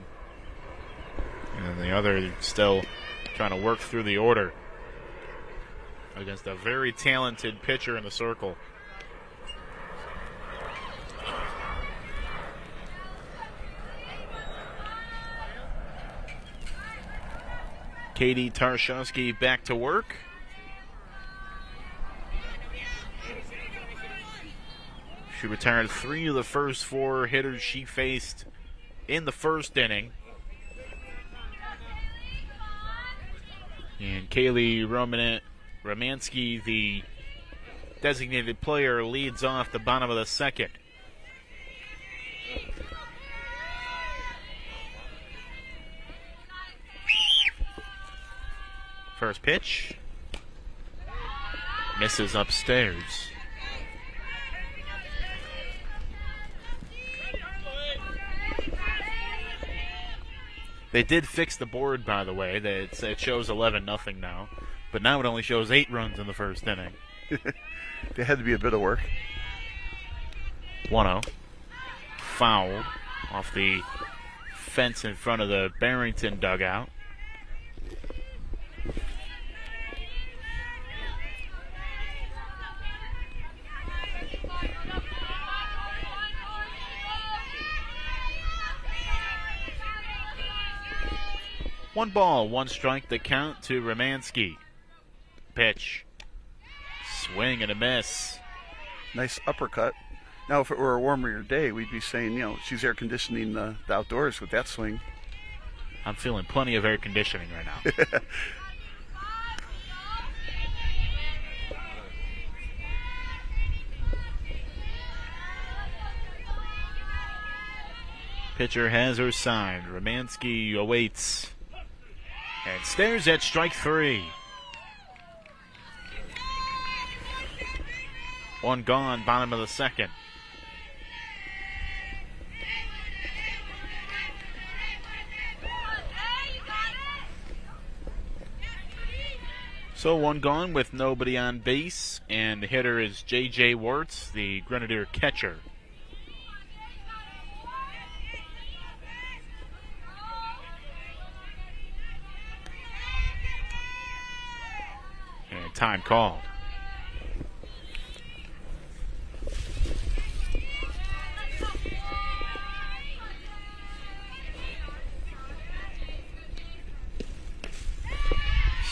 and the other still trying to work through the order against a very talented pitcher in the circle. Katie Tarshowski back to work. She retired 3 of the first 4 hitters she faced in the first inning. And Kaylee Romansky, the designated player, leads off the bottom of the second. First pitch. Misses upstairs. They did fix the board, by the way. It shows 11-0 now. But now it only shows 8 runs in the first inning. there had to be a bit of work. 1-0. Fouled off the fence in front of the Barrington dugout. One ball, one strike, the count to Romansky. Pitch. Swing and a miss. Nice uppercut. Now, if it were a warmer day, we'd be saying, you know, she's air conditioning the outdoors with that swing. I'm feeling plenty of air conditioning right now. Pitcher has her signed. Romansky awaits and stares at strike 3. One gone, bottom of the second. So one gone with nobody on base, and the hitter is J.J. Wirtz, the Grenadier catcher. And time called.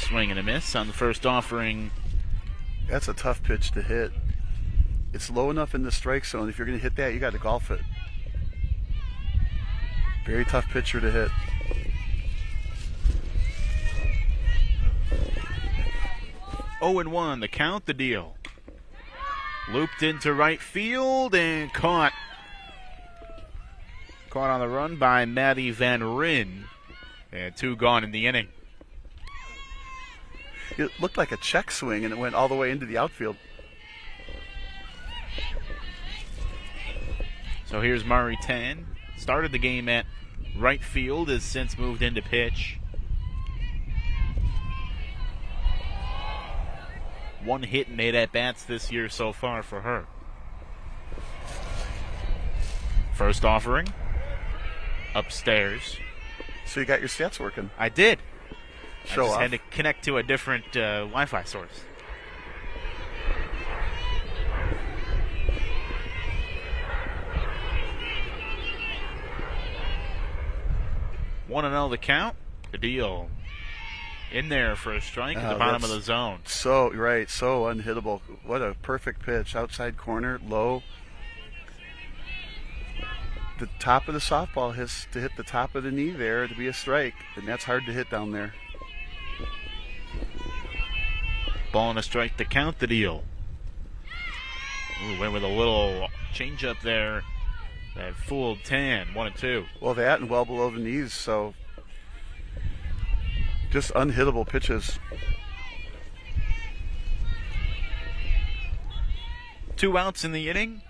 Swing and a miss on the first offering. That's a tough pitch to hit. It's low enough in the strike zone. If you're going to hit that, you got to golf it. Very tough pitcher to hit. Oh and 1, the count, the deal. Looped into right field and caught. Caught on the run by Maddie Van Ryn. And 2 gone in the inning. It looked like a check swing, and it went all the way into the outfield. So here's Mari Tan. Started the game at right field, has since moved into pitch. 1 hit and 8 at-bats this year so far for her. First offering. Upstairs. So you got your stats working. I did. Show I just off. had to connect to a different Wi-Fi source. One and 0 the count. The deal. In there for a strike at the bottom of the zone. So right, so unhittable. What a perfect pitch. Outside corner, low. the top of the softball has to hit the top of the knee there to be a strike, and that's hard to hit down there. Ball and a strike to count the deal. Ooh, went with a little change up there. That fooled Tan, 1-2. Well, that and well below the knees, so just unhittable pitches. 2 outs in the inning.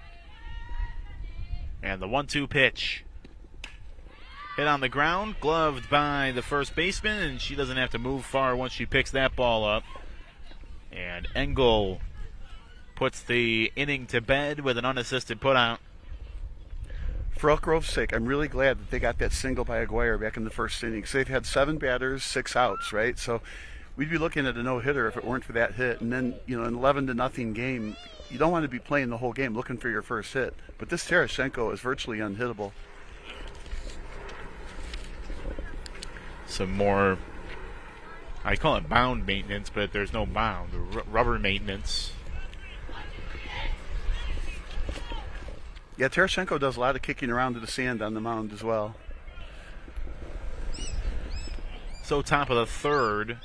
And the 1-2 pitch. Hit on the ground, gloved by the first baseman, and she doesn't have to move far once she picks that ball up. And Engel puts the inning to bed with an unassisted putout. For Elk Grove's sake, I'm really glad that they got that single by Aguirre back in the first inning. So they've had 7 batters, 6 outs, right? So we'd be looking at a no-hitter if it weren't for that hit. And then, an 11-0 game, you don't want to be playing the whole game looking for your first hit. But this Terashenko is virtually unhittable. Some more, I call it mound maintenance, but there's no mound. Rubber maintenance. Yeah, Terashenko does a lot of kicking around to the sand on the mound as well. So top of the third,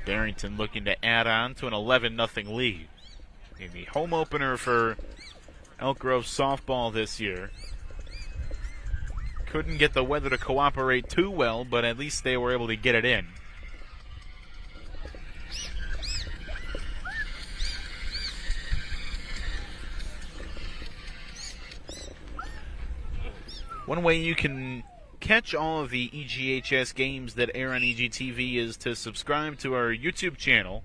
Barrington looking to add on to an 11-0 lead in the home opener for Elk Grove softball this year. Couldn't get the weather to cooperate too well, but at least they were able to get it in. One way you can catch all of the EGHS games that air on EGTV is to subscribe to our YouTube channel.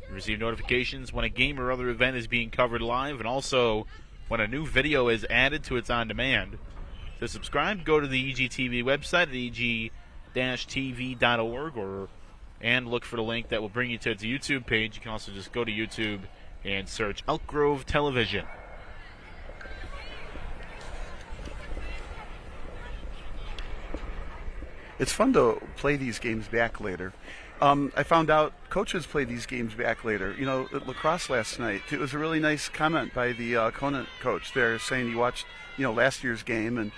You receive notifications when a game or other event is being covered live, and also when a new video is added to its on-demand. To subscribe, go to the EGTV website at eg-tv.org and look for the link that will bring you to its YouTube page. You can also just go to YouTube and search Elk Grove Television. It's fun to play these games back later. I found out coaches play these games back later. At lacrosse last night, it was a really nice comment by the Conant coach there saying he watched, last year's game, and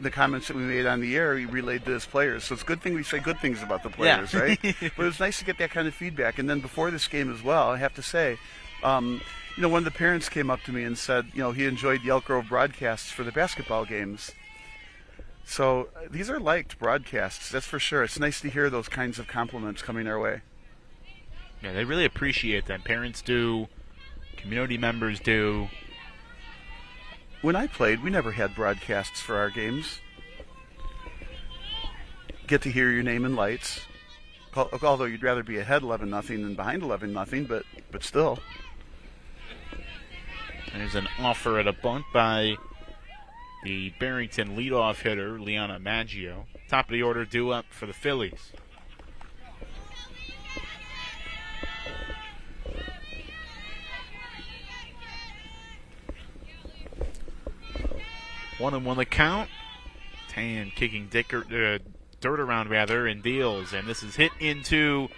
the comments that we made on the air he relayed to his players. So it's a good thing we say good things about the players, yeah. Right? But it was nice to get that kind of feedback. And then before this game as well, I have to say, one of the parents came up to me and said, he enjoyed the Elk Grove broadcasts for the basketball games. So these are liked broadcasts, that's for sure. It's nice to hear those kinds of compliments coming our way. Yeah, they really appreciate that. Parents do, community members do. When I played, we never had broadcasts for our games. Get to hear your name in lights. Although you'd rather be ahead 11-0 than behind 11-0, but still. There's an offer at a bunt by the Barrington leadoff hitter, Liana Maggio. Top of the order due up for the Phillies. One and one the count. Tan kicking dirt around and deals. And this is hit into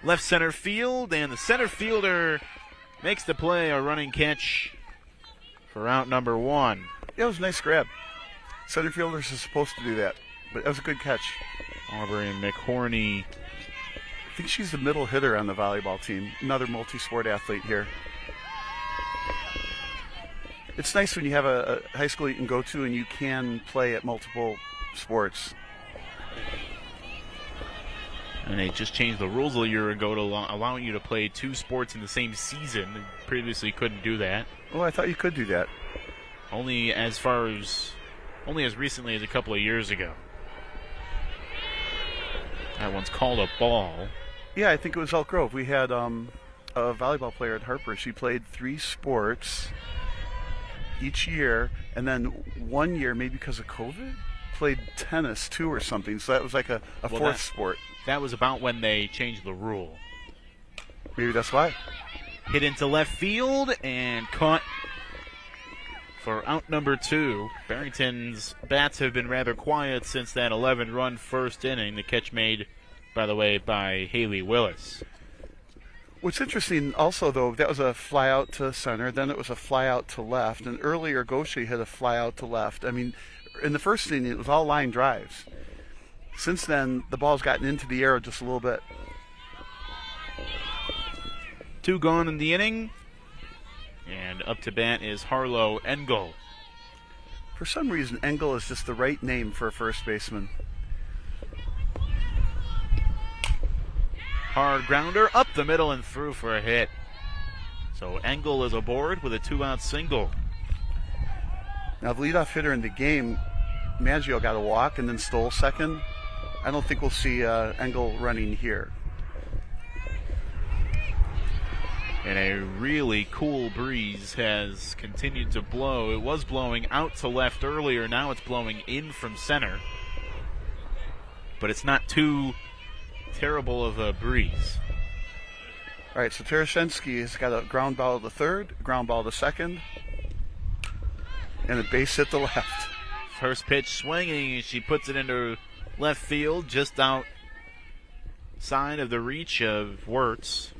left center field. And the center fielder makes the play, a running catch for out number 1. Yeah, it was a nice grab. Center fielders are supposed to do that, but that was a good catch. Aubrey McHorney. I think she's the middle hitter on the volleyball team. Another multi-sport athlete here. It's nice when you have a high school you can go to and you can play at multiple sports. And they just changed the rules a year ago to allowing you to play 2 sports in the same season. Previously couldn't do that. Oh, I thought you could do that. Only as recently as a couple of years ago. That one's called a ball. Yeah, I think it was Elk Grove. We had a volleyball player at Harper. She played 3 sports each year, and then one year, maybe because of COVID, played tennis too or something. So that was like a fourth sport. That was about when they changed the rule. Maybe that's why. Hit into left field and caught for out number 2. Barrington's bats have been rather quiet since that 11-run first inning. The catch made, by the way, by Haley Willis. What's interesting also, though, that was a fly out to center, then it was a fly out to left, and earlier Gaucher hit a fly out to left. I mean, in the first inning, it was all line drives. Since then, the ball's gotten into the air just a little bit. 2 gone in the inning. And up to bat is Harlow Engel. For some reason, Engel is just the right name for a first baseman. Hard grounder up the middle and through for a hit. So Engel is aboard with a 2-out single. Now, the leadoff hitter in the game, Maggio, got a walk and then stole second. I don't think we'll see Engel running here. And a really cool breeze has continued to blow. It was blowing out to left earlier. Now it's blowing in from center. But it's not too terrible of a breeze. All right, so Tereshensky has got a ground ball to third, ground ball to second, and a base hit to left. First pitch swinging. She puts it into left field, just outside of the reach of Wirtz.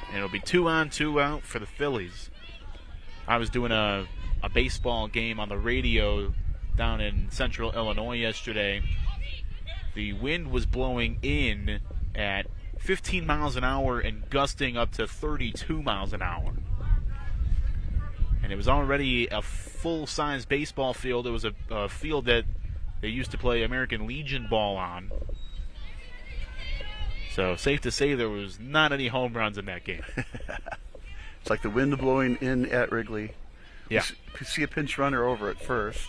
And it'll be 2 on, 2 out for the Phillies. I was doing a baseball game on the radio down in central Illinois yesterday. The wind was blowing in at 15 miles an hour and gusting up to 32 miles an hour. And it was already a full-size baseball field. It was a field that they used to play American Legion ball on. So safe to say there was not any home runs in that game. It's like the wind blowing in at Wrigley. Yeah. You see a pinch runner over at first.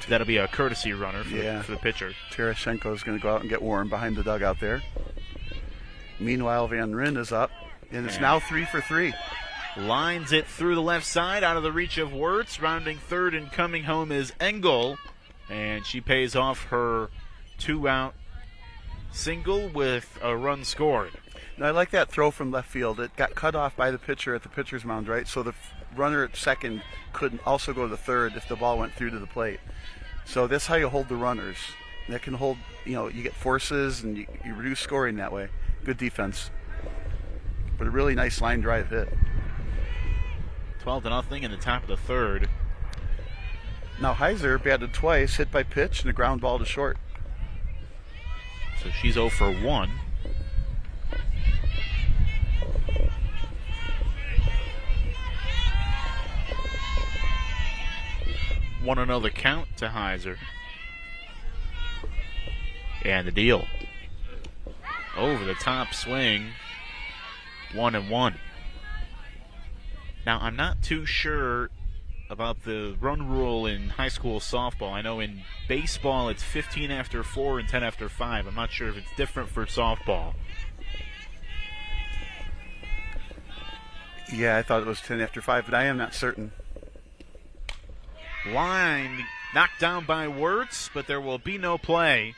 That'll be a courtesy runner for the pitcher. Tereshchenko is going to go out and get warm behind the dugout there. Meanwhile, Van Ryn is up, and it's now 3 for 3. Lines it through the left side, out of the reach of Wirtz. Rounding third and coming home is Engel. And she pays off her 2-out single with a run scored. Now, I like that throw from left field. It got cut off by the pitcher at the pitcher's mound, right? So the runner at second could also go to third if the ball went through to the plate. So that's how you hold the runners. That can hold, you get forces and you reduce scoring that way. Good defense. But a really nice line drive hit. 12-0 in the top of the third. Now Heiser batted twice, hit by pitch, and a ground ball to short. So she's 0 for 1. Want to know the count to Heiser. And the deal. Over the top swing. 1-1. Now, I'm not too sure about the run rule in high school softball. I know in baseball it's 15 after 4 and 10 after 5. I'm not sure if it's different for softball. Yeah, I thought it was 10 after 5, but I am not certain. Line knocked down by Wirtz, but there will be no play.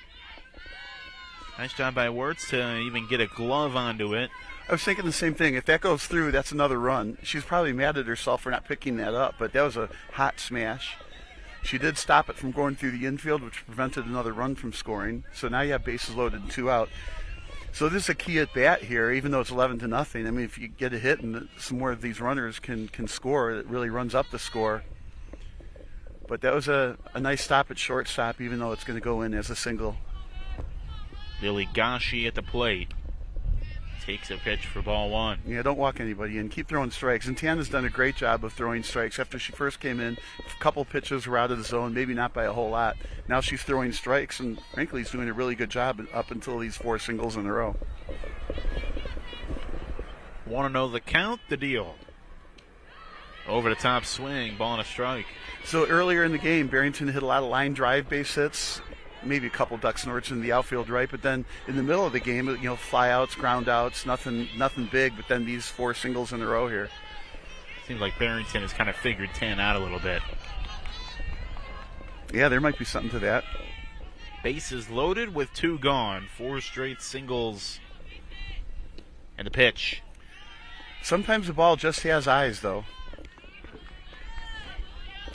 Nice job by Wirtz to even get a glove onto it. I was thinking the same thing. If that goes through, that's another run. She's probably mad at herself for not picking that up, but that was a hot smash. She did stop it from going through the infield, which prevented another run from scoring. So now you have bases loaded and 2 out. So this is a key at bat here, even though it's 11-0. I mean, if you get a hit and some more of these runners can score, it really runs up the score. But that was a nice stop at shortstop, even though it's going to go in as a single. Lily Gashi at the plate. Takes a pitch for ball 1. Yeah, don't walk anybody in. Keep throwing strikes. And Tana's done a great job of throwing strikes. After she first came in, a couple pitches were out of the zone, maybe not by a whole lot. Now she's throwing strikes, and frankly, he's doing a really good job up until these 4 singles in a row. Want to know the count? The deal. Over the top swing, ball and a strike. So earlier in the game, Barrington hit a lot of line drive base hits, maybe a couple ducks north in the outfield, right? But then in the middle of the game, fly outs, ground outs, nothing big. But then these 4 singles in a row here. Seems like Barrington has kind of figured Tan out a little bit. Yeah, there might be something to that. Bases loaded with 2 gone. 4 straight singles. And the pitch. Sometimes the ball just has eyes, though.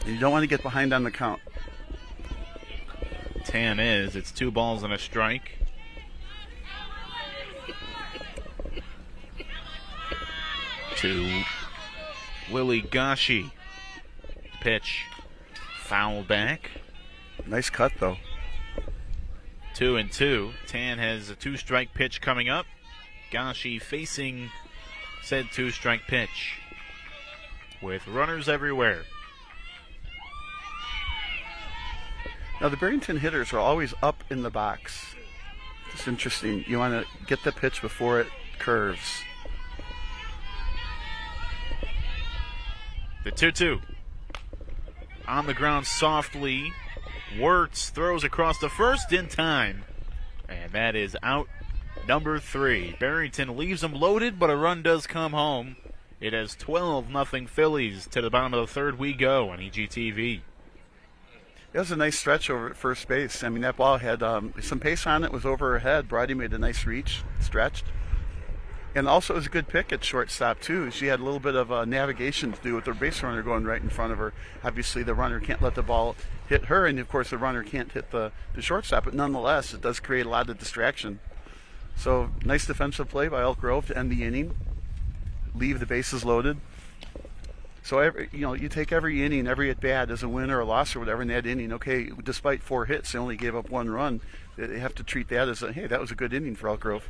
And you don't want to get behind on the count. Tan is. It's 2 balls and a strike. to Willie Gashi. Pitch foul back. Nice cut, though. 2-2. Tan has a 2-strike pitch coming up. Gashi facing said 2-strike pitch with runners everywhere. Now, the Barrington hitters are always up in the box. It's interesting. You want to get the pitch before it curves. The 2-2. On the ground softly. Wirtz throws across the first in time. And that is out number 3. Barrington leaves them loaded, but a run does come home. It has 12-0 Phillies. To the bottom of the third we go on EGTV. It was a nice stretch over at first base. I mean, that ball had some pace on it, was over her head. Brody made a nice reach, stretched. And also it was a good pick at shortstop, too. She had a little bit of navigation to do with her base runner going right in front of her. Obviously, the runner can't let the ball hit her, and, of course, the runner can't hit the shortstop. But nonetheless, it does create a lot of distraction. So, nice defensive play by Elk Grove to end the inning. Leave the bases loaded. So, you take every inning, every at-bat as a win or a loss or whatever in that inning. Okay, despite 4 hits, they only gave up 1 run. They have to treat that as hey, that was a good inning for Elk Grove.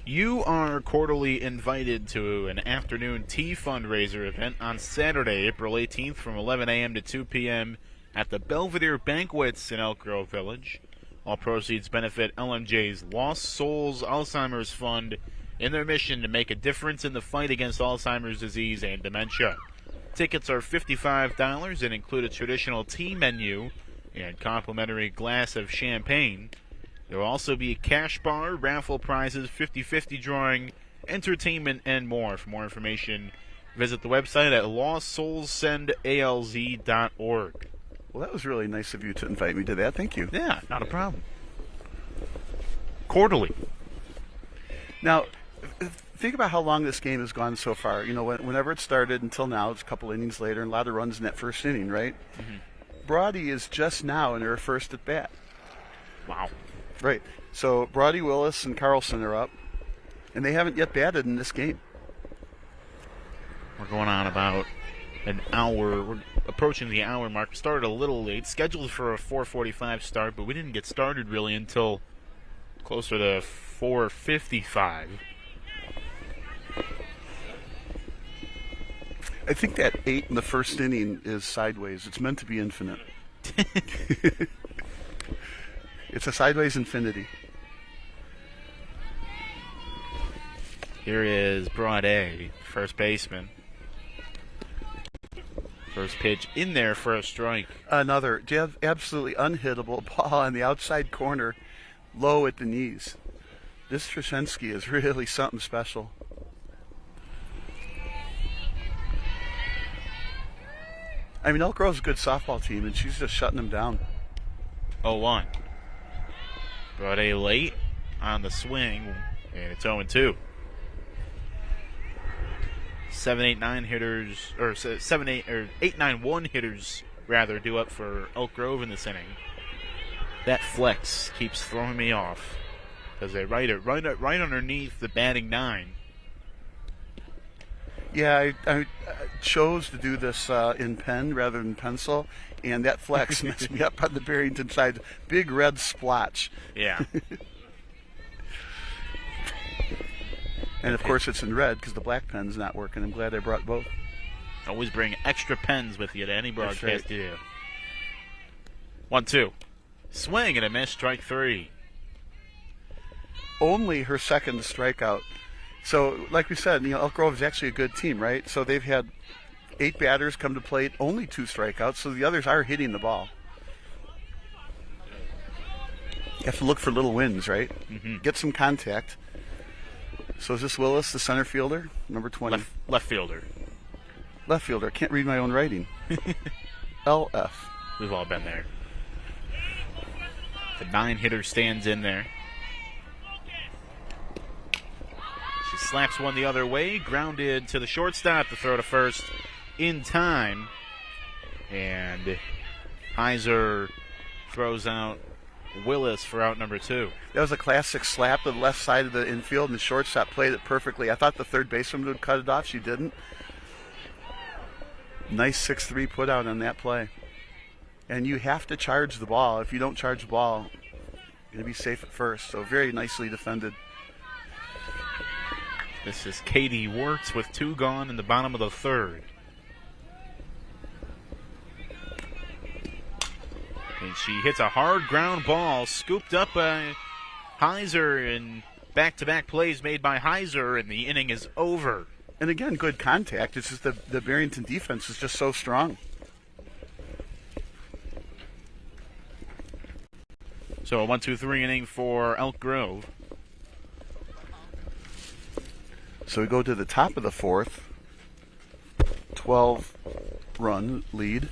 You are cordially invited to an afternoon tea fundraiser event on Saturday, April 18th from 11 a.m. to 2 p.m. at the Belvedere Banquets in Elk Grove Village. All proceeds benefit LMJ's Lost Souls Alzheimer's Fund in their mission to make a difference in the fight against Alzheimer's disease and dementia. Tickets are $55 and include a traditional tea menu and complimentary glass of champagne. There will also be a cash bar, raffle prizes, 50-50 drawing, entertainment, and more. For more information, visit the website at lostsoulsendalz.org. Well, that was really nice of you to invite me to that. Thank you. Yeah, not a problem. Quarterly. Now, think about how long this game has gone so far. You know, whenever it started until now, it's a couple innings later, and a lot of runs in that first inning, right? Mm-hmm. Brody is just now in her first at bat. Wow. Right. So Brody, Willis, and Carlson are up, and they haven't yet batted in this game. We're going on about an hour. We're approaching the hour mark. We started a little late, scheduled for a 4:45 start, but we didn't get started really until closer to 4:55. I think that 8 in the first inning is sideways. It's meant to be infinite. It's a sideways infinity. Here is Brode, first baseman. First pitch in there for a strike. Another absolutely unhittable ball on the outside corner, low at the knees. This Trusensky is really something special. I mean, Elk Grove's a good softball team, and she's just shutting them down. 0-1. Brode late on the swing, and it's 0-2. 7-8-9 hitters, or 8-9-1 hitters rather, due up for Elk Grove in this inning. That flex keeps throwing me off because they write it right underneath the batting 9. Yeah, I chose to do this in pen rather than pencil, and that flex messed me up on the Barrington side. Big red splotch. Yeah. And, of course, it's in red because the black pen's not working. I'm glad I brought both. Always bring extra pens with you to any broadcast right. you do. 1-2. Swing and a miss, strike 3. Only her second strikeout. So, like we said, Elk Grove is actually a good team, right? So they've had 8 batters come to plate, only 2 strikeouts, so the others are hitting the ball. You have to look for little wins, right? Mm-hmm. Get some contact. So is this Willis, the center fielder, number 20? Left fielder. Left fielder. Can't read my own writing. LF. We've all been there. The 9-hitter stands in there. She slaps one the other way, grounded to the shortstop to throw to first in time. And Heiser throws out Willis for out number 2. That was a classic slap to the left side of the infield, and the shortstop played it perfectly. I thought the third baseman would cut it off. She didn't. Nice 6-3 put out on that play. And you have to charge the ball. If you don't charge the ball, you're going to be safe at first. So very nicely defended. This is Katie Wirtz with 2 gone in the bottom of the 3rd. And she hits a hard ground ball, scooped up by Heiser, and back-to-back plays made by Heiser, and the inning is over. And again, good contact. It's just the Barrington defense is just so strong. So a 1-2-3 inning for Elk Grove. So we go to the top of the 4th. 12-run lead.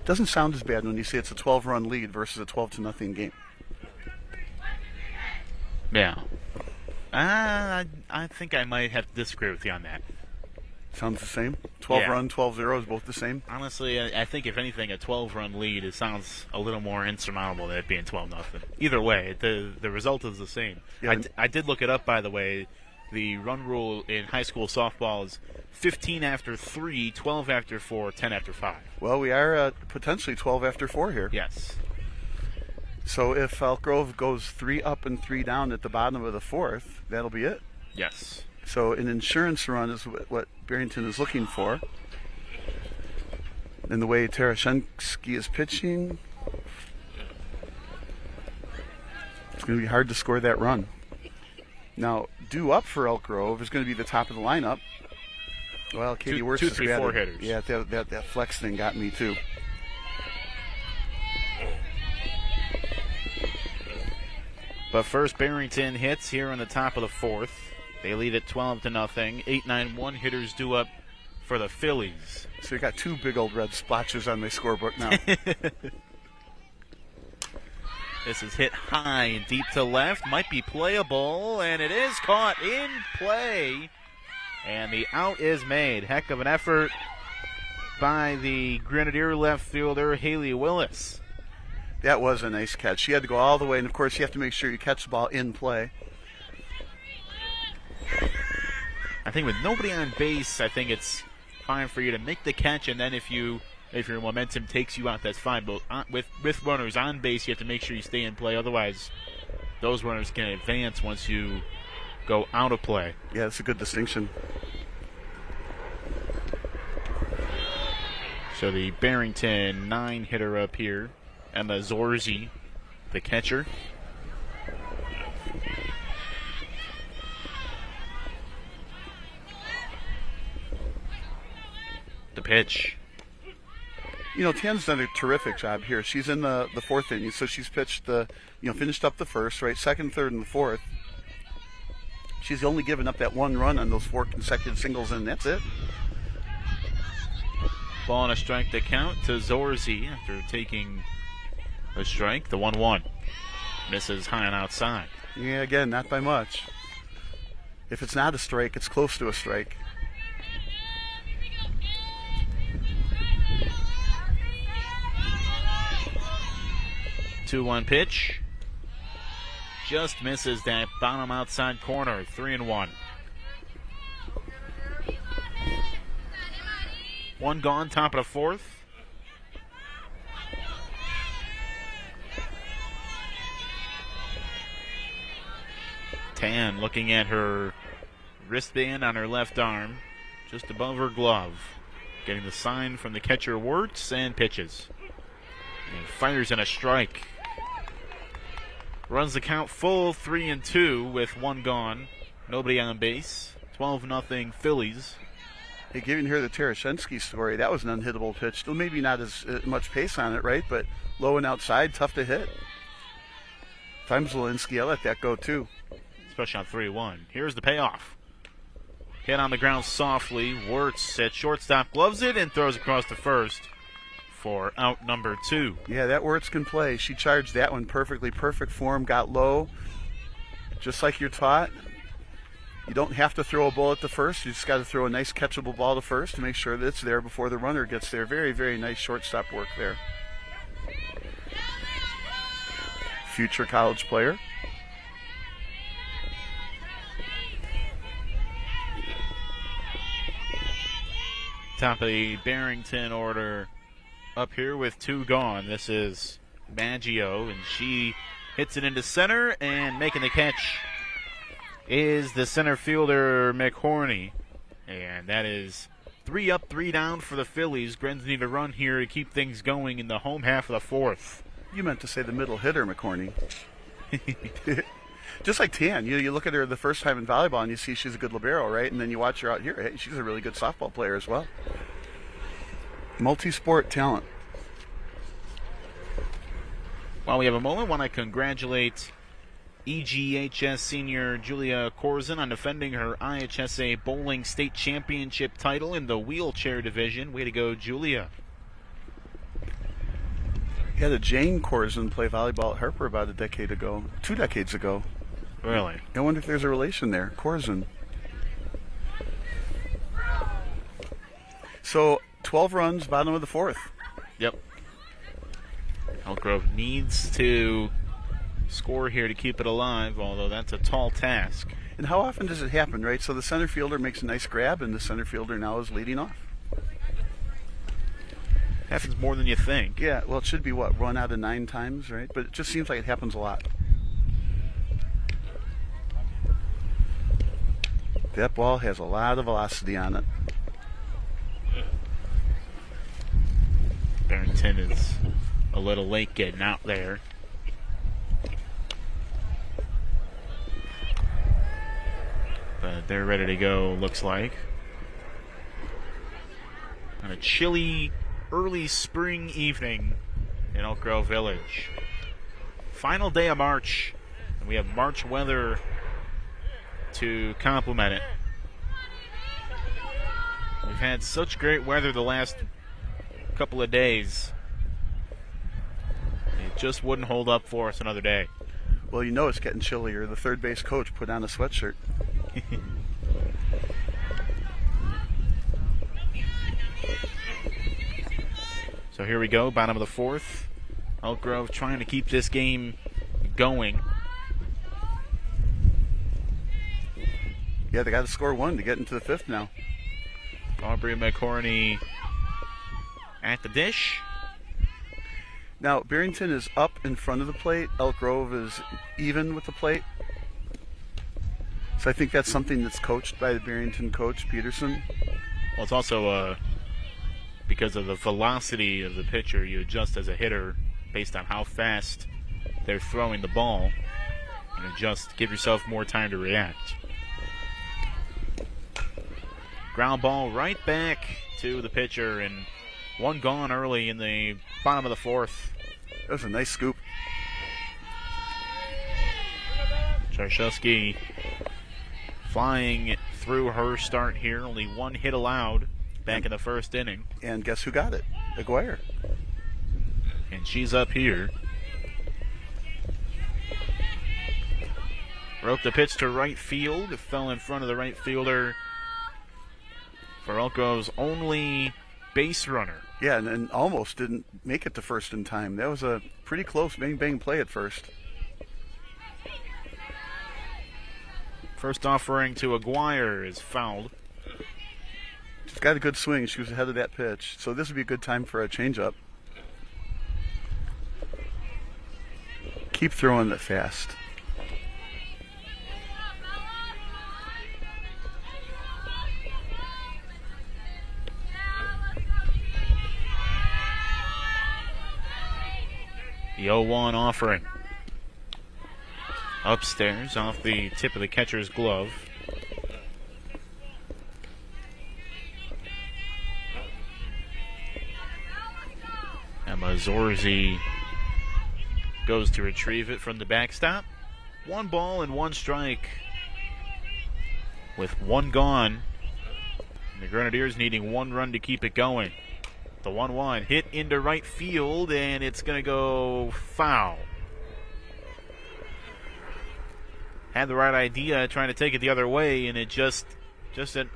Doesn't sound as bad when you say it's a 12-run lead versus a 12-0 game. Yeah. I think I might have to disagree with you on that. Sounds the same? 12-run, 12-0 is both the same? Honestly, I think if anything, a 12-run lead, it sounds a little more insurmountable than it being 12-0. Either way, the result is the same. Yeah. I did look it up, by the way. The run rule in high school softball is 15 after 3, 12 after 4, 10 after 5. Well, we are potentially 12 after 4 here. Yes. So if Elk Grove goes 3 up and 3 down at the bottom of the 4th, that'll be it. Yes. So an insurance run is what Barrington is looking for. And the way Tarashensky is pitching, it's going to be hard to score that run. Now, due up for Elk Grove is going to be the top of the lineup. Well, Katie Wirtz two, is 3, 4 hitters. Yeah, that flex thing got me too. But first, Barrington hits here on the top of the 4th. They lead at 12-0. 8-9-1 hitters due up for the Phillies. So you got 2 big old red splotches on my scorebook now. This is hit high and deep to left. Might be playable, and it is caught in play. And the out is made. Heck of an effort by the Grenadier left fielder, Haley Willis. That was a nice catch. She had to go all the way, and of course you have to make sure you catch the ball in play. I think with nobody on base, I think it's fine for you to make the catch, and then if your momentum takes you out, that's fine. But with runners on base, you have to make sure you stay in play. Otherwise, those runners can advance once you go out of play. Yeah, that's a good distinction. So the Barrington 9-hitter up here, Emma Zorzi, the catcher. The pitch. You know, Tan's done a terrific job here. She's in the 4th inning, so she's pitched finished up the 1st, right? 2nd, 3rd, and the 4th. She's only given up that 1 run on those 4 consecutive singles, and that's it. Ball and a strike to count to Zorzi after taking a strike. The 1-1 misses high and outside. Yeah, again, not by much. If it's not a strike, it's close to a strike. The 2-1 pitch. Just misses that bottom outside corner. 3-1. 1 gone, top of the 4th. Tan looking at her wristband on her left arm, just above her glove. Getting the sign from the catcher Wirtz and pitches. And fires in a strike. Runs the count full, 3-2 with 1 gone. Nobody on base. 12-0 Phillies. Hey, giving her the Tarashensky story, that was an unhittable pitch. Still maybe not as much pace on it, right? But low and outside, tough to hit. If I'm Zielinski, I let that go too. Especially on 3-1. Here's the payoff. Hit on the ground softly. Wirtz at shortstop gloves it and throws across to first for out number 2. Yeah, that Wirtz can play. She charged that one perfectly. Perfect form, got low. Just like you're taught. You don't have to throw a ball at the first. You just got to throw a nice catchable ball to first to make sure that it's there before the runner gets there. Very, very nice shortstop work there. future college player. Top of the Barrington order up here with 2 gone. This is Maggio, and she hits it into center, and making the catch is the center fielder, McHorney. And that is 3 up, 3 down for the Phillies. Grens need a run here to keep things going in the home half of the 4th. You meant to say the middle hitter, McHorney. Just like Tan, you look at her the first time in volleyball and you see she's a good libero, right? And then you watch her out here. Hey, she's a really good softball player as well. Multi-sport talent. While we have a moment, I want to congratulate EGHS senior Julia Corzin on defending her IHSA Bowling State Championship title in the wheelchair division. Way to go, Julia. You had a Jane Corzin play volleyball at Harper about 2 decades ago. Really? I wonder if there's a relation there. Corzin. So 12 runs, bottom of the 4th. Yep. Elk Grove needs to score here to keep it alive, although that's a tall task. And how often does it happen, right? So the center fielder makes a nice grab, and the center fielder now is leading off. Happens more than you think. Yeah, well, it should be, 1 out of 9 times, right? But it just seems like it happens a lot. That ball has a lot of velocity on it. Barrington is a little late getting out there. But they're ready to go, looks like. On a chilly, early spring evening in Elk Grove Village. Final day of March, and we have March weather to complement it. We've had such great weather the last couple of days. It just wouldn't hold up for us another day. Well, you know it's getting chillier. The third base coach put on a sweatshirt. So here we go, bottom of the 4th. Elk Grove trying to keep this game going. Yeah, they got to score 1 to get into the 5th now. Aubrey McHorney at the dish. Now, Barrington is up in front of the plate. Elk Grove is even with the plate. So I think that's something that's coached by the Barrington coach, Peterson. Well, it's also because of the velocity of the pitcher, you adjust as a hitter based on how fast they're throwing the ball and adjust, give yourself more time to react. Ground ball right back to the pitcher, and 1 gone early in the bottom of the 4th. That was a nice scoop. Czarszewski flying through her start here. Only 1 hit allowed back in the 1st inning. And guess who got it? Aguirre. And she's up here. Broke the pitch to right field. It fell in front of the right fielder for Elk Grove's only base runner. Yeah, and almost didn't make it to first in time. That was a pretty close bang-bang play at first. First offering to Aguirre is fouled. She's got a good swing. She was ahead of that pitch. So this would be a good time for a changeup. Keep throwing it fast. The 0-1 offering. Upstairs off the tip of the catcher's glove. Emma Zorzi goes to retrieve it from the backstop. 1 ball and 1 strike with 1 gone. And the Grenadiers needing 1 run to keep it going. The 1-1 hit into right field, and it's going to go foul. Had the right idea, trying to take it the other way, and it just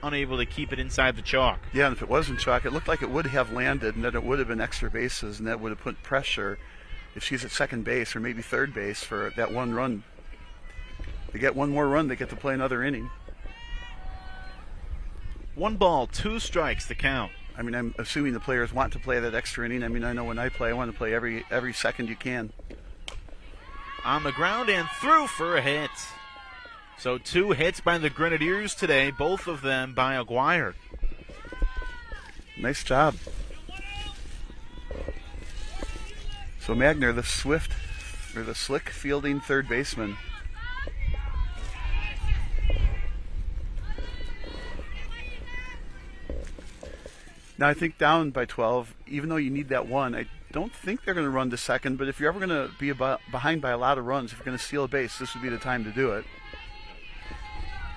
unable to keep it inside the chalk. Yeah, and if it wasn't chalk, it looked like it would have landed, and then it would have been extra bases, and that would have put pressure if she's at second base or maybe third base for that one run. They get one more run, they get to play another inning. 1 ball, 2 strikes to count. I mean, I'm assuming the players want to play that extra inning. I mean, I know when I play, I want to play every second you can. On the ground and through for a hit. So 2 hits by the Grenadiers today, both of them by Aguirre. Nice job. So Magner, the slick fielding third baseman. Now I think down by 12, even though you need that one, I don't think they're going to run to second, but if you're ever going to be behind by a lot of runs, if you're going to steal a base, this would be the time to do it.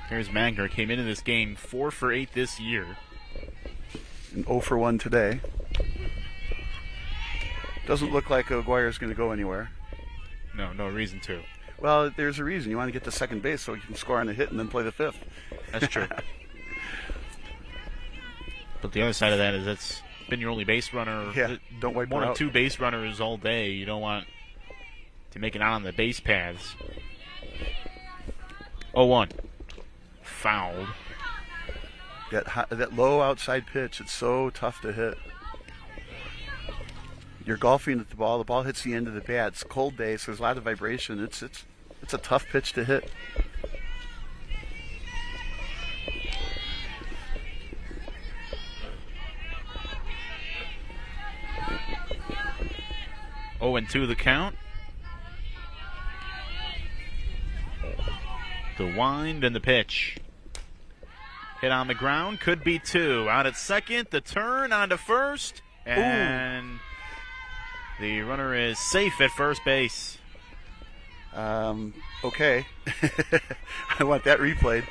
Here's Magner, came into this game 4 for 8 this year. And 0 for 1 today. Doesn't look like Aguirre's going to go anywhere. No reason to. Well, there's a reason. You want to get to second base so you can score on a hit and then play the fifth. That's true. But the other side of that is that's been your only base runner. Yeah, don't wipe one her or out. 2 base runners all day. You don't want to make it out on the base paths. 0-1. Fouled. That low outside pitch, it's so tough to hit. You're golfing at the ball hits the end of the bat. It's a cold day, so there's a lot of vibration. It's a tough pitch to hit. Oh, and 2 the count. The wind and the pitch. Hit on the ground, could be 2. Out at second, the turn onto first, and the runner is safe at first base. Okay. I want that replayed.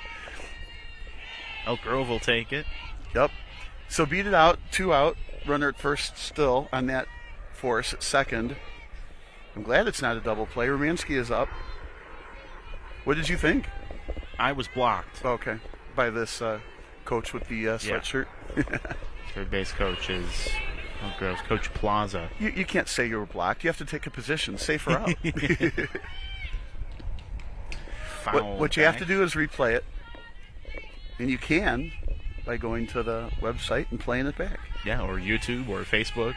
Elk Grove will take it. Yep. So beat it out, 2 out, runner at first still on that force at second. I'm glad it's not a double play. Romansky is up. What did you think? I was blocked. Okay. By this coach with the sweatshirt. Third base coach is Elk Grove's Coach Plaza. You can't say you were blocked. You have to take a position. Safe or out. What you have to do is replay it. And you can by going to the website and playing it back. Yeah, or YouTube or Facebook.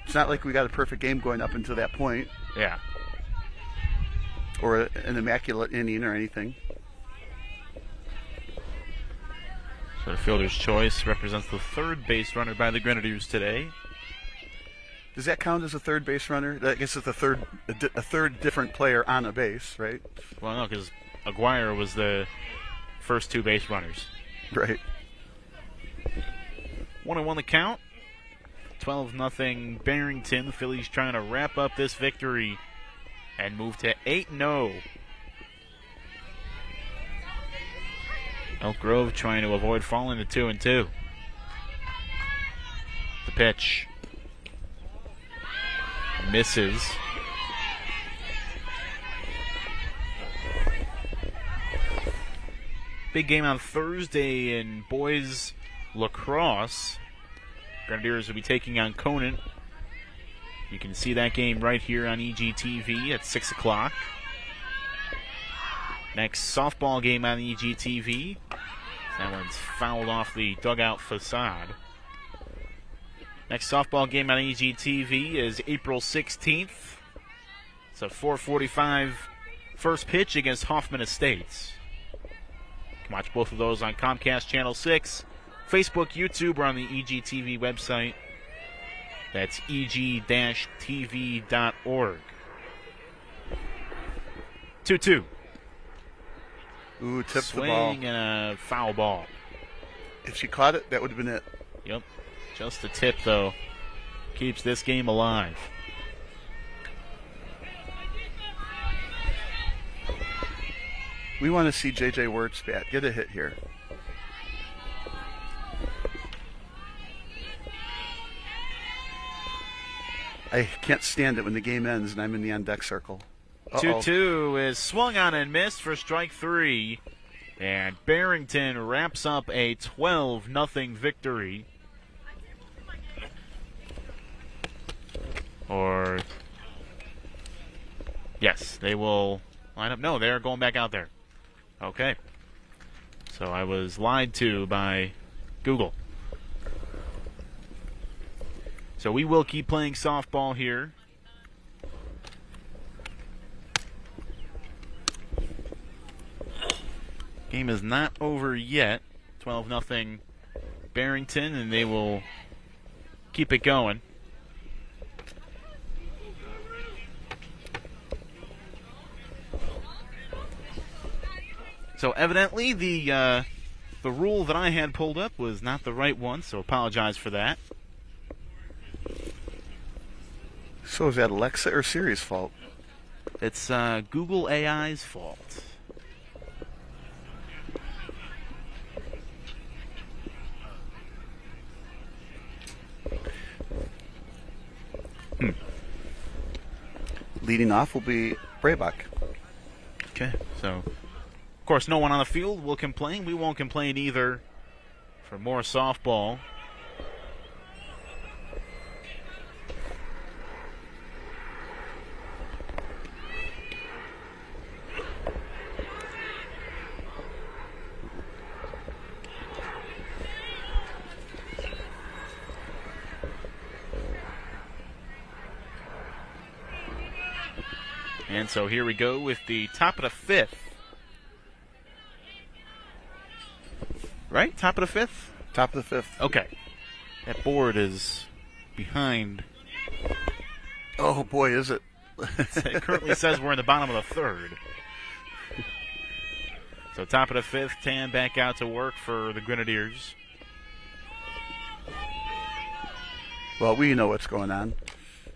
It's not like we got a perfect game going up until that point. Yeah. Or an immaculate inning or anything. So the fielder's choice represents the third base runner by the Grenadiers today. Does that count as a third base runner? I guess it's a third different player on a base, right? Well, no, because Aguirre was the first 2 base runners. Right. 1-1 the count. 12-0 Barrington. The Phillies trying to wrap up this victory and move to 8-0. Elk Grove trying to avoid falling to 2-2. The pitch. Misses. Big game on Thursday in boys lacrosse. Grenadiers will be taking on Conant. You can see that game right here on EGTV at 6 o'clock. Next softball game on EGTV. That one's fouled off the dugout facade. Next softball game on EGTV is April 16th. It's a 4:45 first pitch against Hoffman Estates. You can watch both of those on Comcast Channel 6, Facebook, YouTube, or on the EGTV website. That's eg-tv.org. 2-2. Ooh, tipped the ball. Swing and a foul ball. If she caught it, that would have been it. Yep. Just the tip, though, keeps this game alive. We want to see J.J. Wirtz bat. Get a hit here. I can't stand it when the game ends and I'm in the on-deck circle. 2-2 is swung on and missed for strike 3. And Barrington wraps up a 12-0 victory. Or Yes, they will line up. No, they're going back out there. Okay. So I was lied to by Google. So we will keep playing softball here. Game is not over yet. 12-0 Barrington, and they will keep it going. So evidently the rule that I had pulled up was not the right one, so apologize for that. So is that Alexa or Siri's fault? It's Google AI's fault. Leading off will be Braybuck. Okay, so of course no one on the field will complain. We won't complain either for more softball. And so here we go with the top of the fifth. Right? Top of the fifth? Top of the fifth. Okay. That board is behind. Oh, boy, is it. It currently says we're in the bottom of the third. So top of the fifth, Tan back out to work for the Grenadiers. Well, we know what's going on.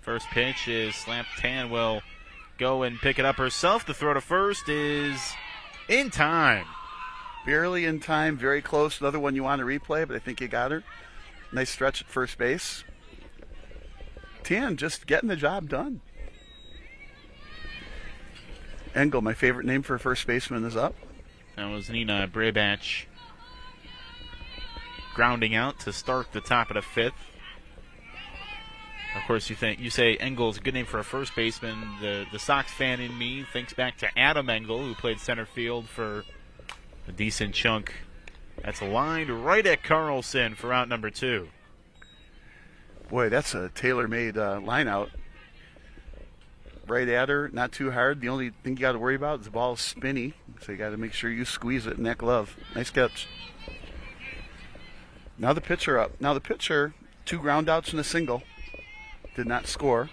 First pitch is slapped. Tan will go and pick it up herself. The throw to first is in time. Barely in time, very close. Another one you want to replay, but I think you got her. Nice stretch at first base. Tan just getting the job done. Engel, my favorite name for a first baseman, is up. That was Nina Brabach grounding out to start the top of the fifth. Of course, you say Engel's a good name for a first baseman. The Sox fan in me thinks back to Adam Engel, who played center field for a decent chunk. That's lined right at Carlson for out number 2. Boy, that's a tailor-made line out. Right at her, not too hard. The only thing you got to worry about is the ball is spinny, so you got to make sure you squeeze it in that glove. Nice catch. Now the pitcher up. Now the pitcher, 2 ground outs and a single. Did not score.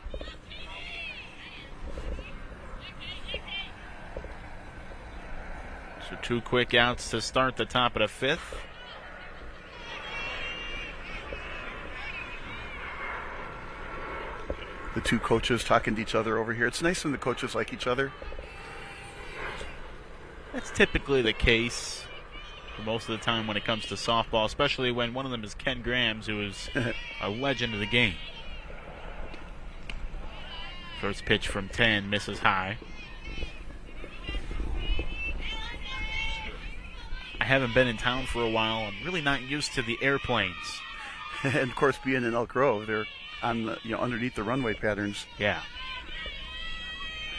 So 2 quick outs to start the top of the fifth. The 2 coaches talking to each other over here. It's nice when the coaches like each other. That's typically the case for most of the time when it comes to softball, especially when one of them is Ken Grams, who is a legend of the game. First pitch from 10 misses high. I haven't been in town for a while. I'm really not used to the airplanes. And of course, being in Elk Grove, they're on the, underneath the runway patterns. Yeah.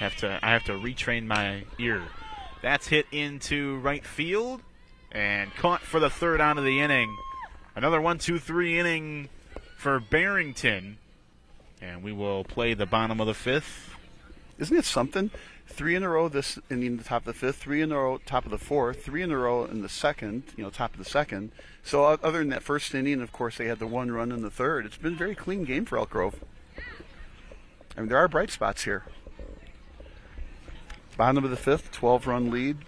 I have to retrain my ear. That's hit into right field and caught for the third out of the inning. Another 1-2-3 inning for Barrington. And we will play the bottom of the fifth. Isn't it something? 3 in a row this inning, the top of the fifth, 3 in a row, top of the fourth, 3 in a row in the second, top of the second. So other than that first inning, of course, they had the 1 run in the third. It's been a very clean game for Elk Grove. I mean, there are bright spots here. Bottom of the fifth, 12-run lead.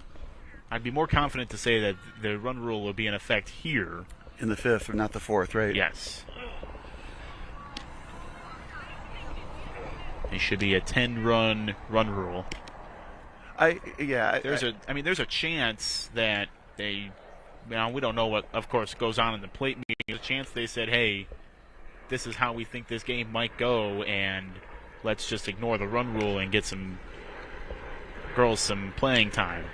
I'd be more confident to say that the run rule will be in effect here. In the fifth, or not the fourth, right? Yes. It should be a 10-run run rule. There's a chance that they, we don't know what, of course, goes on in the plate meeting. There's a chance they said, hey, this is how we think this game might go, and let's just ignore the run rule and get some girls some playing time.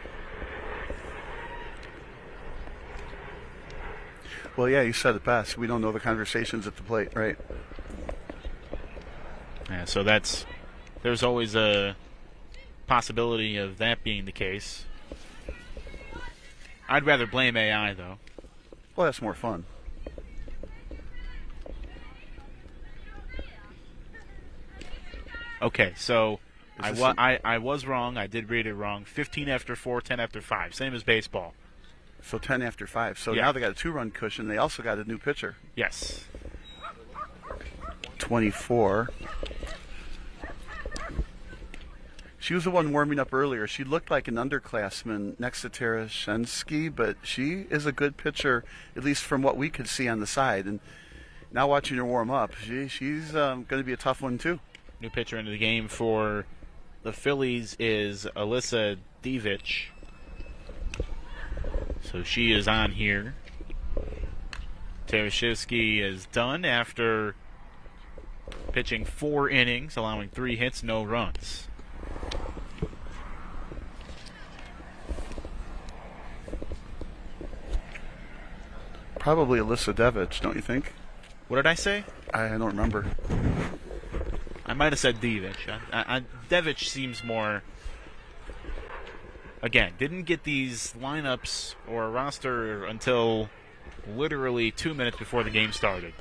Well, yeah, you said it best. We don't know the conversations at the plate, right? Yeah, so there's always a possibility of that being the case. I'd rather blame AI, though. Well, that's more fun. Okay, so Is I was wrong. I did read it wrong. 15 after 4, 10 after 5. Same as baseball. So 10 after 5. So Yeah. now they got a 2-run cushion. They also got a new pitcher. Yes. 24. She was the one warming up earlier. She looked like an underclassman next to Tara Shensky, but she is a good pitcher, at least from what we could see on the side. And now watching her warm up, she's going to be a tough one too. New pitcher into the game for the Phillies is Alyssa Devich. So she is on here. Tarashevsky is done after pitching 4 innings, allowing 3 hits, no runs. Probably Alyssa Devich, don't you think? What did I say? I don't remember. I might have said Devich. Devich seems more... Again, didn't get these lineups or a roster until literally 2 minutes before the game started.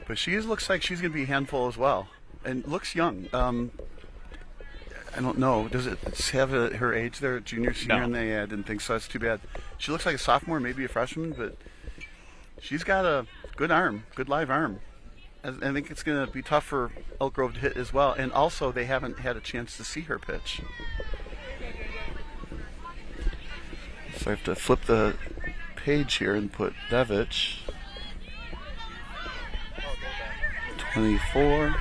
But she looks like she's going to be a handful as well. And looks young. I don't know. Does it have her age there, junior, senior? No. I didn't think so. That's too bad. She looks like a sophomore, maybe a freshman, but she's got a good arm, good live arm. I think it's going to be tough for Elk Grove to hit as well. And also, they haven't had a chance to see her pitch. So I have to flip the page here and put Devich. 24.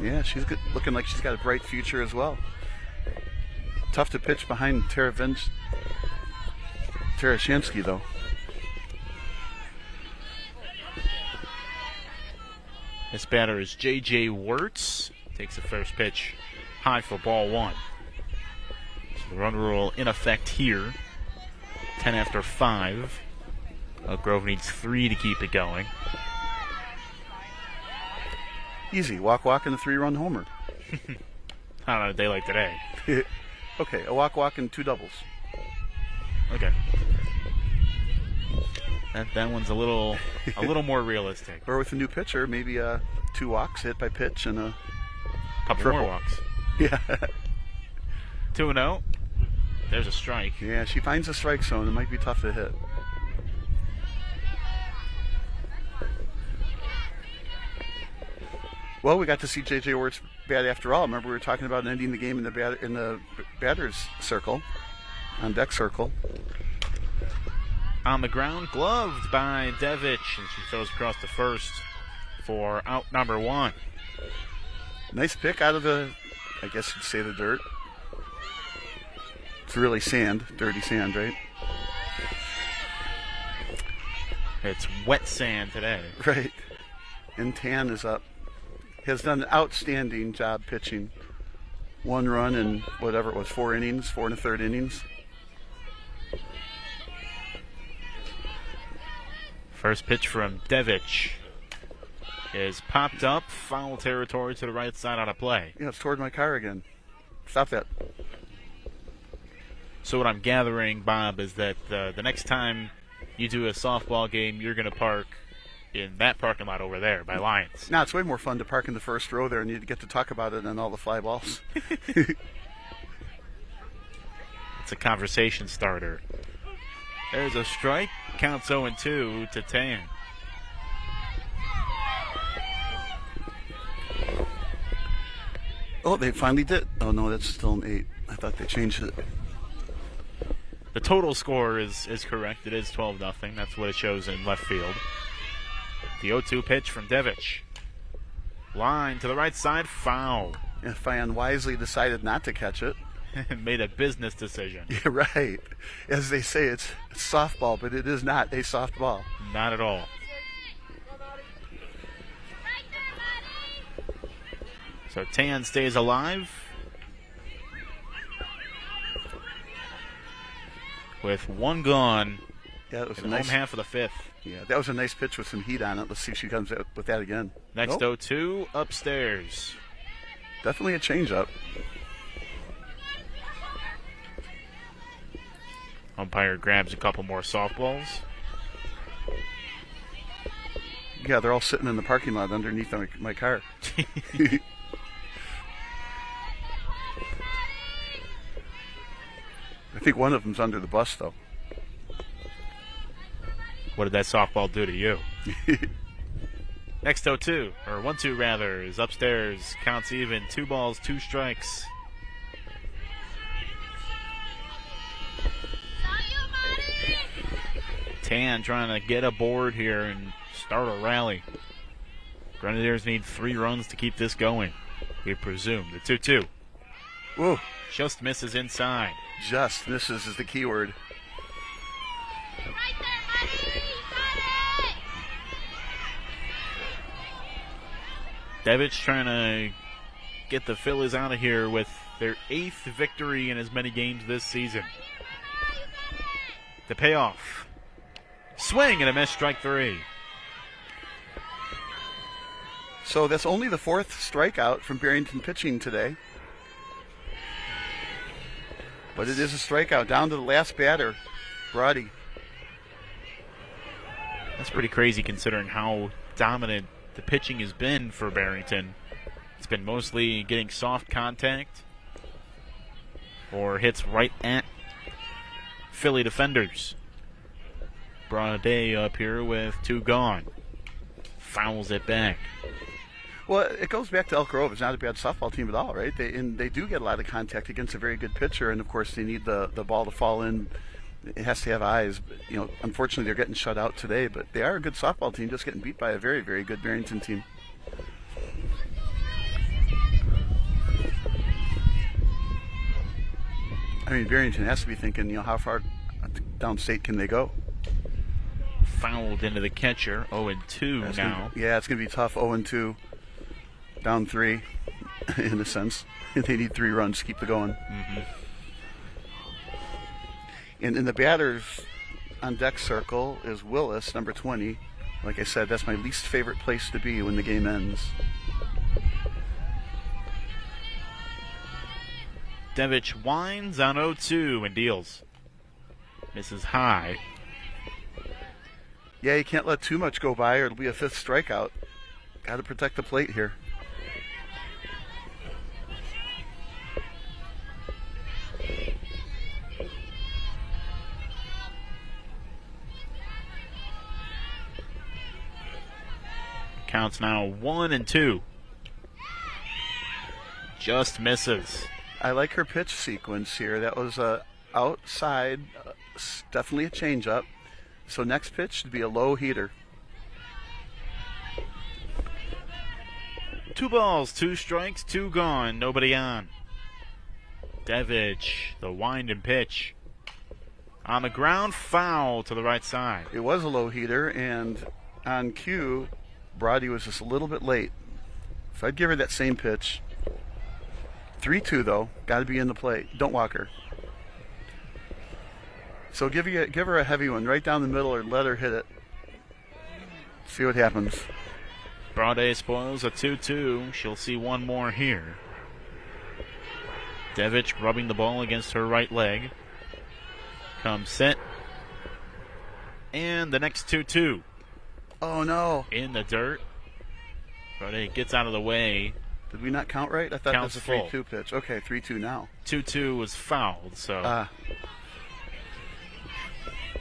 Yeah, she's good, looking like she's got a bright future as well. Tough to pitch behind Tarashansky, though. This batter is J.J. Wirtz. Takes the first pitch high for ball 1. So the run rule in effect here. 10 after 5. Elk Grove needs 3 to keep it going. Easy. Walk, and a 3-run homer. Not on a day like today. Okay, a walk, and 2 doubles. Okay. That one's a little more realistic. Or with a new pitcher, maybe 2 walks hit by pitch and a Couple triple. more walks. Yeah. 2-0. There's a strike. Yeah, she finds a strike zone. It might be tough to hit. Well, we got to see J.J. Wirtz bat after all. Remember, we were talking about ending the game in the batter's circle, on deck circle. On the ground, gloved by Devich, and she throws across the first for out number 1. Nice pick out of the, I guess you'd say, the dirt. It's really sand, dirty sand, right? It's wet sand today. Right. And Tan is up. Has done an outstanding job pitching. 1 run in whatever it was, 4 innings, 4 1/3 innings. First pitch from Devich is popped up, foul territory to the right side on a play. Yeah, it's toward my car again. Stop that. So what I'm gathering, Bob, is that the next time you do a softball game, you're going to park in that parking lot over there by Lions. Now, it's way more fun to park in the first row there and you get to talk about it and all the fly balls. It's a conversation starter. There's a strike. Counts 0-2 to Tan. Oh, they finally did. Oh, no, that's still an 8. I thought they changed it. The total score is correct. It is 12-0. That's what it shows in left field. The 0-2 pitch from Devich. Line to the right side, foul. If I unwisely decided not to catch it. Made a business decision. Yeah, right. As they say, it's softball, but it is not a softball. Not at all. So Tan stays alive with 1 gone Yeah, it was in a the nice home half of the 5th. Yeah, that was a nice pitch with some heat on it. Let's see if she comes out with that again. Next Nope. 0-2 upstairs. Definitely a changeup. Umpire grabs a couple more softballs. Yeah, they're all sitting in the parking lot underneath my car. I think one of them's under the bus, though. What did that softball do to you? Next 0-2, or 1-2 rather, is upstairs. Counts even. 2 balls, 2 strikes. Tan trying to get aboard here and start a rally. Grenadiers need 3 runs to keep this going, we presume. The 2-2. Whoa. Just misses inside. Just misses is the key word. Right there, buddy. Got it. Devich trying to get the Phillies out of here with their 8th victory in as many games this season. The payoff. Swing and a miss, strike 3. So that's only the 4th strikeout from Barrington pitching today. But it is a strikeout. Down to the last batter, Brody. That's pretty crazy considering how dominant the pitching has been for Barrington. It's been mostly getting soft contact or hits right at Philly defenders. Brody up here with 2 gone. Fouls it back. Well, it goes back to Elk Grove. It's not a bad softball team at all, right? They do get a lot of contact against a very good pitcher, and of course they need the ball to fall in. It has to have eyes. But, unfortunately they're getting shut out today, but they are a good softball team, just getting beat by a very, very good Barrington team. I mean, Barrington has to be thinking, how far downstate can they go? Fouled into the catcher. 0-2 now. It's going to be tough. 0-2. Down 3, in a sense. They need 3 runs to keep it going. Mm-hmm. And in the batters on deck circle is Willis, number 20. Like I said, that's my least favorite place to be when the game ends. Devich winds on 0-2 and deals. Misses high. Yeah, you can't let too much go by or it'll be a 5th strikeout. Got to protect the plate here. Counts now 1-2. Just misses. I like her pitch sequence here. That was outside, definitely a changeup. So next pitch should be a low heater. 2 balls, 2 strikes, 2 gone, nobody on. Devich, the wind and pitch. On the ground, foul to the right side. It was a low heater, and on cue, Brody was just a little bit late. So I'd give her that same pitch. 3-2 though, got to be in the plate. Don't walk her. So give her a heavy one right down the middle, or let her hit it. See what happens. Brody spoils a 2-2. She'll see one more here. Devich rubbing the ball against her right leg. Comes set. And the next 2-2. Oh no. In the dirt. Brody gets out of the way. Did we not count right? I thought that was a Counts 3-2 pitch. Okay, 3-2 now. 2-2 was fouled, so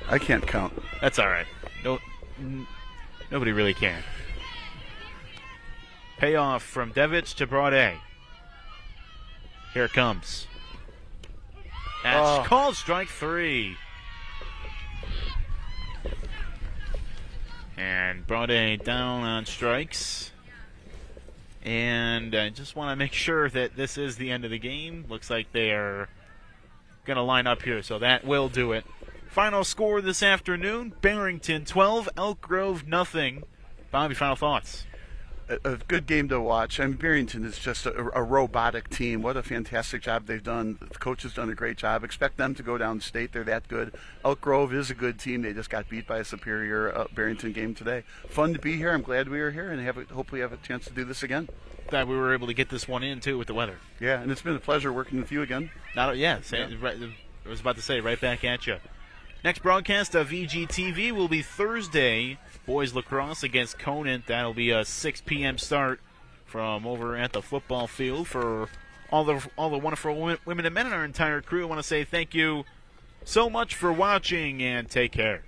I can't count. that's all right. Nobody really can. Payoff from Devich to Brody. Here it comes. That's called strike 3. And Brody down on strikes. And I just want to make sure that this is the end of the game. Looks like they are going to line up here, so that will do it. Final score this afternoon, Barrington 12, Elk Grove nothing. Bobby, final thoughts? A good game to watch. I mean, Barrington is just a robotic team. What a fantastic job they've done. The coach has done a great job. Expect them to go downstate. They're that good. Elk Grove is a good team. They just got beat by a superior Barrington game today. Fun to be here. I'm glad we were here, and hopefully have a chance to do this again. that we were able to get this one in, too, with the weather. Yeah, and it's been a pleasure working with you again. I was about to say, right back at you. Next broadcast of EGTV will be Thursday. Boys lacrosse against Conant. That'll be a 6 p.m. start from over at the football field. For all the wonderful women and men and our entire crew, I want to say thank you so much for watching, and take care.